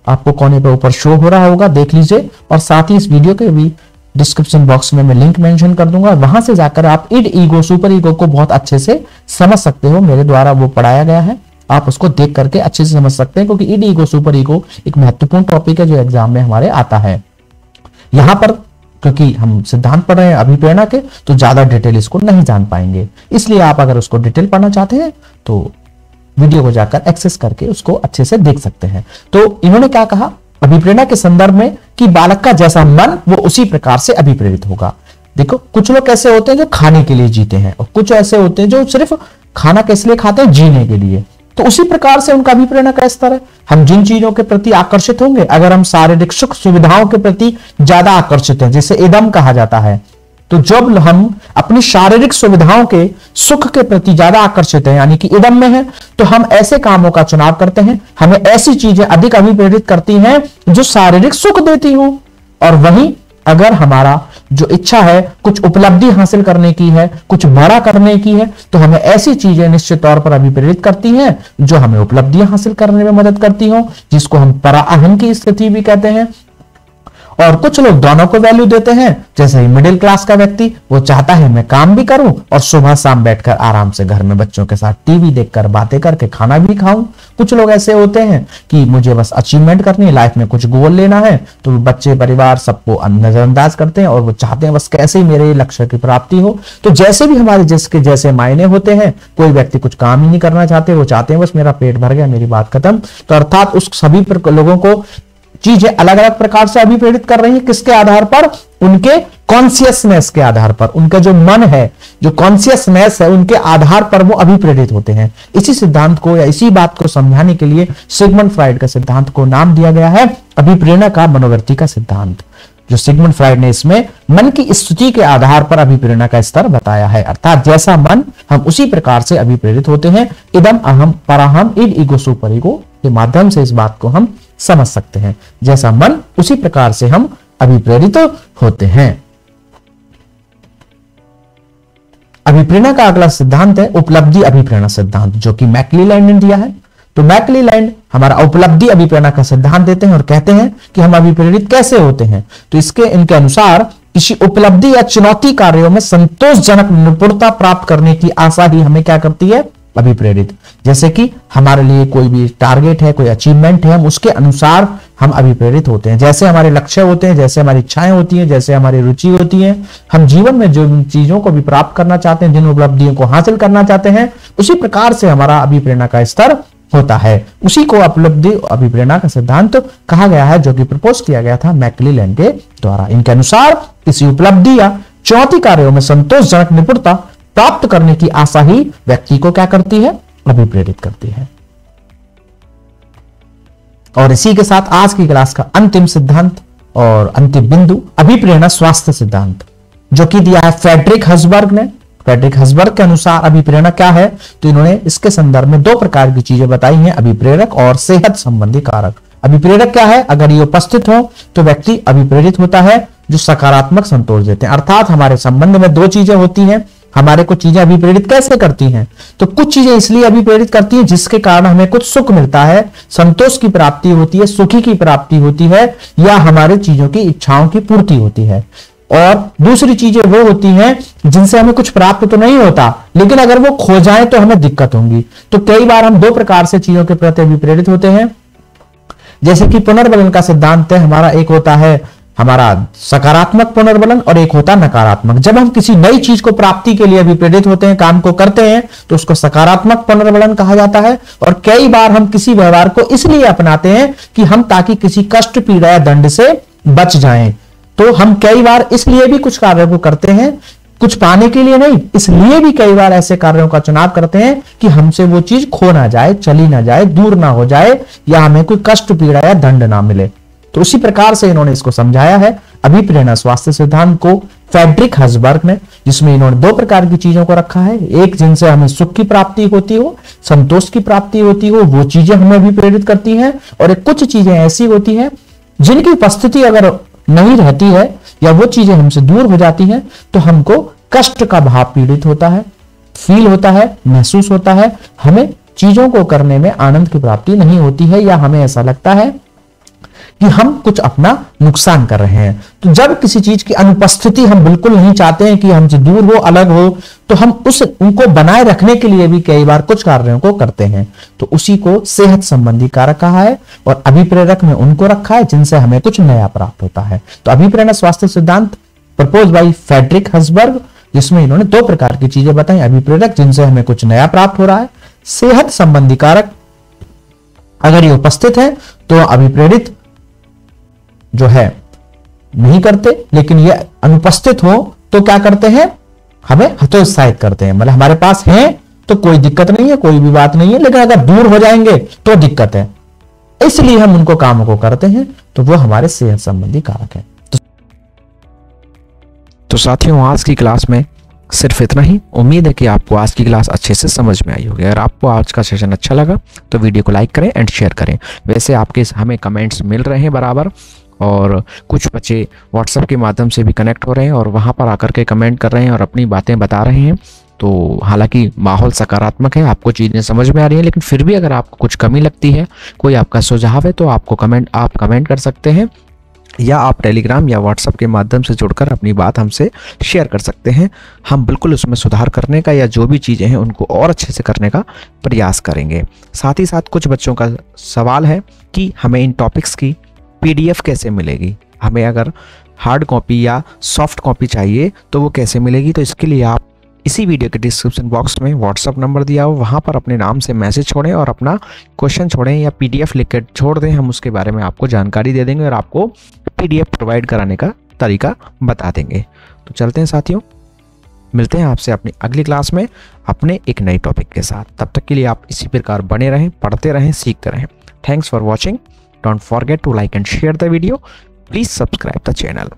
आपको कोने पर ऊपर शो हो रहा होगा, देख लीजिए। और साथ ही इस वीडियो के भी डिस्क्रिप्शन बॉक्स में मैं लिंक मेंशन कर दूंगा, वहां से जाकर आप इड ईगो सुपर ईगो को बहुत अच्छे से समझ सकते हो। मेरे द्वारा वो पढ़ाया गया है, आप उसको देख करके अच्छे से समझ सकते हैं, क्योंकि इड ईगो सुपर ईगो एक महत्वपूर्ण टॉपिक है जो एग्जाम में हमारे आता है। यहां पर क्योंकि हम सिद्धांत पढ़ रहे हैं अभिप्रेरणा के, तो ज्यादा डिटेल इसको नहीं जान पाएंगे, इसलिए आप अगर उसको डिटेल पढ़ना चाहते हैं तो वीडियो को जाकर एक्सेस करके उसको अच्छे से देख सकते हैं। तो इन्होंने क्या कहा अभिप्रेरणा के संदर्भ में कि बालक का जैसा मन वो उसी प्रकार से अभिप्रेरित होगा। देखो कुछ लोग ऐसे होते हैं जो खाने के लिए जीते हैं, और कुछ ऐसे होते हैं जो सिर्फ खाना किस लिए खाते हैं? जीने के लिए। तो उसी प्रकार से उनका अभिप्रेरणा का स्तर है। हम जिन चीजों के प्रति आकर्षित होंगे, अगर हम शारीरिक सुख सुविधाओं के प्रति ज्यादा आकर्षित हैं, जिसे इदम कहा जाता है, तो जब हम अपनी शारीरिक सुविधाओं के सुख के प्रति ज्यादा आकर्षित हैं, यानी कि इदम में है, तो हम ऐसे कामों का चुनाव करते हैं, हमें ऐसी चीजें अधिक अभिप्रेरित करती हैं जो शारीरिक सुख देती हो। और वहीं अगर हमारा जो इच्छा है कुछ उपलब्धि हासिल करने की है, कुछ बड़ा करने की है, तो हमें ऐसी चीजें निश्चित तौर पर अभिप्रेरित करती हैं जो हमें उपलब्धियां हासिल करने में मदद करती हो, जिसको हम पराअहम की स्थिति भी कहते हैं। और कुछ लोग दोनों को वैल्यू देते हैं, जैसे ही मिडिल क्लास का व्यक्ति, वो चाहता है मैं काम भी करूं और सुबह शाम बैठकर आराम से घर में बच्चों के साथ टीवी देखकर बातें करके खाना भी खाऊं। कुछ लोग ऐसे होते हैं कि मुझे बस अचीवमेंट करनी है, लाइफ में कुछ गोल लेना है, तो बच्चे परिवार सबको नजरअंदाज करते हैं और वो चाहते हैं बस कैसे ही मेरे लक्ष्य की प्राप्ति हो। तो जैसे भी हमारे जिसके जैसे मायने होते हैं, कोई व्यक्ति कुछ काम ही नहीं करना चाहते, वो चाहते हैं बस मेरा पेट भर गया, मेरी बात खत्म। तो अर्थात उस सभी लोगों को चीजें अलग अलग प्रकार से अभिप्रेरित कर रही है। किसके आधार पर? उनके कॉन्शियसनेस के आधार पर, उनका जो मन है, जो कॉन्शियसनेस है, उनके आधार पर वो अभिप्रेरित होते हैं। इसी सिद्धांत को या इसी बात को समझाने के लिए सिगमंड फ्राइड का सिद्धांत को नाम दिया गया है अभिप्रेरणा का मनोवृत्ति का सिद्धांत, जो सिगमंड फ्राइड ने इसमें मन की स्थिति के आधार पर अभिप्रेरणा का स्तर बताया है। अर्थात जैसा मन हम उसी प्रकार से अभिप्रेरित होते हैं। इदम अहम पराहम इड ईगो सुपर ईगो के माध्यम से इस बात को हम समझ सकते हैं। जैसा मन उसी प्रकार से हम अभिप्रेरित होते हैं। अभिप्रेरणा का अगला सिद्धांत है उपलब्धि अभिप्रेरणा सिद्धांत, जो कि मैकक्लेलैंड ने दिया है। तो मैकक्लेलैंड हमारा उपलब्धि अभिप्रेरणा का सिद्धांत देते हैं और कहते हैं कि हम अभिप्रेरित कैसे होते हैं। तो इनके अनुसार किसी उपलब्धि या चुनौती कार्यों में संतोषजनक निपुणता प्राप्त करने की आशा ही हमें क्या करती है? अभिप्रेरित। जैसे कि हमारे लिए कोई भी टारगेट है, कोई अचीवमेंट है, हम उसके अनुसार हम अभिप्रेरित होते हैं। जैसे हमारे लक्ष्य होते हैं, जैसे हमारी इच्छाएं होती हैं, जैसे हमारी रुचि होती है, हम जीवन में जो चीजों को भी प्राप्त करना चाहते हैं, जिन उपलब्धियों को हासिल करना चाहते हैं, उसी प्रकार से हमारा अभिप्रेरणा का स्तर होता है। उसी को उपलब्धि अभिप्रेरणा का सिद्धांत कहा गया है, जो कि प्रपोज किया गया था मैकक्लेलैंड के द्वारा। इनके अनुसार किसी उपलब्धि या चुनौती कार्यों में संतोषजनक निपुणता प्राप्त करने की आशा ही व्यक्ति को क्या करती है, अभिप्रेरित करती है। और इसी के साथ आज की क्लास का अंतिम सिद्धांत और अंतिम बिंदु अभिप्रेरणा स्वास्थ्य सिद्धांत, जो कि दिया है फ्रेडरिक हर्ज़बर्ग ने। फ्रेडरिक हर्ज़बर्ग के अनुसार अभिप्रेरणा क्या है, तो इन्होंने इसके संदर्भ में दो प्रकार की चीजें बताई हैं, अभिप्रेरक और सेहत संबंधी कारक। अभिप्रेरक क्या है, अगर ये उपस्थित हो तो व्यक्ति अभिप्रेरित होता है, जो सकारात्मक संतोष देते हैं। अर्थात हमारे संबंध में दो चीजें होती हैं, हमारे कुछ चीजें अभिप्रेरित कैसे करती हैं, तो कुछ चीजें इसलिए अभिप्रेरित करती हैं जिसके कारण हमें कुछ सुख मिलता है, संतोष की प्राप्ति होती है, सुखी की प्राप्ति होती है, या हमारे चीजों की इच्छाओं की पूर्ति होती है। और दूसरी चीजें वो होती हैं जिनसे हमें कुछ प्राप्त तो नहीं होता, लेकिन अगर वो खो जाए तो हमें दिक्कत होगी। तो कई बार हम दो प्रकार से चीजों के प्रति अभिप्रेरित होते हैं, जैसे कि पुनर्बलन का सिद्धांत है हमारा, एक होता है हमारा सकारात्मक पुनर्बलन और एक होता है नकारात्मक। जब हम किसी नई चीज को प्राप्ति के लिए अभिप्रेरित होते हैं, काम को करते हैं, तो उसको सकारात्मक पुनर्बलन कहा जाता है। और कई बार हम किसी व्यवहार को इसलिए अपनाते हैं कि हम ताकि किसी कष्ट, पीड़ा या दंड से बच जाएं। तो हम कई बार इसलिए भी कुछ कार्यों को करते हैं, कुछ पाने के लिए नहीं, इसलिए भी कई बार ऐसे कार्यों का चुनाव करते हैं कि हमसे वो चीज खो ना जाए, चली ना जाए, दूर ना हो जाए, या हमें कोई कष्ट, पीड़ा या दंड ना मिले। तो उसी प्रकार से इन्होंने इसको समझाया है अभिप्रेरणा स्वास्थ्य सिद्धांत को फ्रेडरिक हर्ज़बर्ग ने, जिसमें इन्होंने दो प्रकार की चीजों को रखा है। एक जिनसे हमें सुख की प्राप्ति होती हो, संतोष की प्राप्ति होती हो, वो चीजें हमें अभिप्रेरित करती हैं। और एक कुछ चीजें ऐसी होती हैं जिनकी उपस्थिति अगर नहीं रहती है या वो चीजें हमसे दूर हो जाती हैं, तो हमको कष्ट का भाव पीड़ित होता है, फील होता है, महसूस होता है, हमें चीजों को करने में आनंद की प्राप्ति नहीं होती है, या हमें ऐसा लगता है कि हम कुछ अपना नुकसान कर रहे हैं। तो जब किसी चीज की अनुपस्थिति हम बिल्कुल नहीं चाहते हैं कि हमसे दूर हो, अलग हो, तो हम उनको बनाए रखने के लिए भी कई बार कुछ कार्यों को करते हैं। तो उसी को सेहत संबंधी कारक कहा है, और अभिप्रेरक में उनको रखा है जिनसे हमें कुछ नया प्राप्त होता है। तो अभिप्रेरणा स्वास्थ्य सिद्धांत प्रपोज बाय फ्रेडरिक हर्ज़बर्ग, जिसमें इन्होंने दो प्रकार की चीजें बताई, अभिप्रेरक जिनसे हमें कुछ नया प्राप्त हो रहा है, सेहत संबंधी कारक अगर ये उपस्थित है तो अभिप्रेरित जो है नहीं करते, लेकिन ये अनुपस्थित हो तो क्या करते हैं, हमें हतोत्साहित करते हैं। मतलब हमारे पास है तो कोई दिक्कत नहीं है, कोई भी बात नहीं है, लेकिन अगर दूर हो जाएंगे तो दिक्कत है, इसलिए हम उनको कामों को करते हैं। तो वो हमारे सेहत संबंधी कारक है। तो साथियों, आज की क्लास में सिर्फ इतना ही। उम्मीद है कि आपको आज की क्लास अच्छे से समझ में आई होगी। अगर आपको आज का सेशन अच्छा लगा तो वीडियो को लाइक करें एंड शेयर करें। वैसे आपके हमें कमेंट्स मिल रहे हैं बराबर, और कुछ बच्चे व्हाट्सएप के माध्यम से भी कनेक्ट हो रहे हैं और वहाँ पर आकर के कमेंट कर रहे हैं और अपनी बातें बता रहे हैं। तो हालांकि माहौल सकारात्मक है, आपको चीज़ें समझ में आ रही हैं, लेकिन फिर भी अगर आपको कुछ कमी लगती है, कोई आपका सुझाव है, तो आप कमेंट कर सकते हैं, या आप टेलीग्राम या व्हाट्सएप के माध्यम से जुड़कर अपनी बात हमसे शेयर कर सकते हैं। हम बिल्कुल उसमें सुधार करने का या जो भी चीज़ें हैं उनको और अच्छे से करने का प्रयास करेंगे। साथ ही साथ कुछ बच्चों का सवाल है कि हमें इन टॉपिक्स की PDF कैसे मिलेगी, हमें अगर हार्ड कॉपी या सॉफ्ट कॉपी चाहिए तो वो कैसे मिलेगी। तो इसके लिए आप इसी वीडियो के डिस्क्रिप्शन बॉक्स में व्हाट्सअप नंबर दिया हो, वहाँ पर अपने नाम से मैसेज छोड़ें और अपना क्वेश्चन छोड़ें या PDF लिख कर छोड़ दें। हम उसके बारे में आपको जानकारी दे देंगे और आपको PDF प्रोवाइड कराने का तरीका बता देंगे। तो चलते हैं साथियों, मिलते हैं आपसे अपनी अगली क्लास में अपने एक नए टॉपिक के साथ। तब तक के लिए आप इसी प्रकार बने रहें, पढ़ते रहें, सीखते रहें। Thanks for watching. Don't forget to like and share the video. Please subscribe the channel.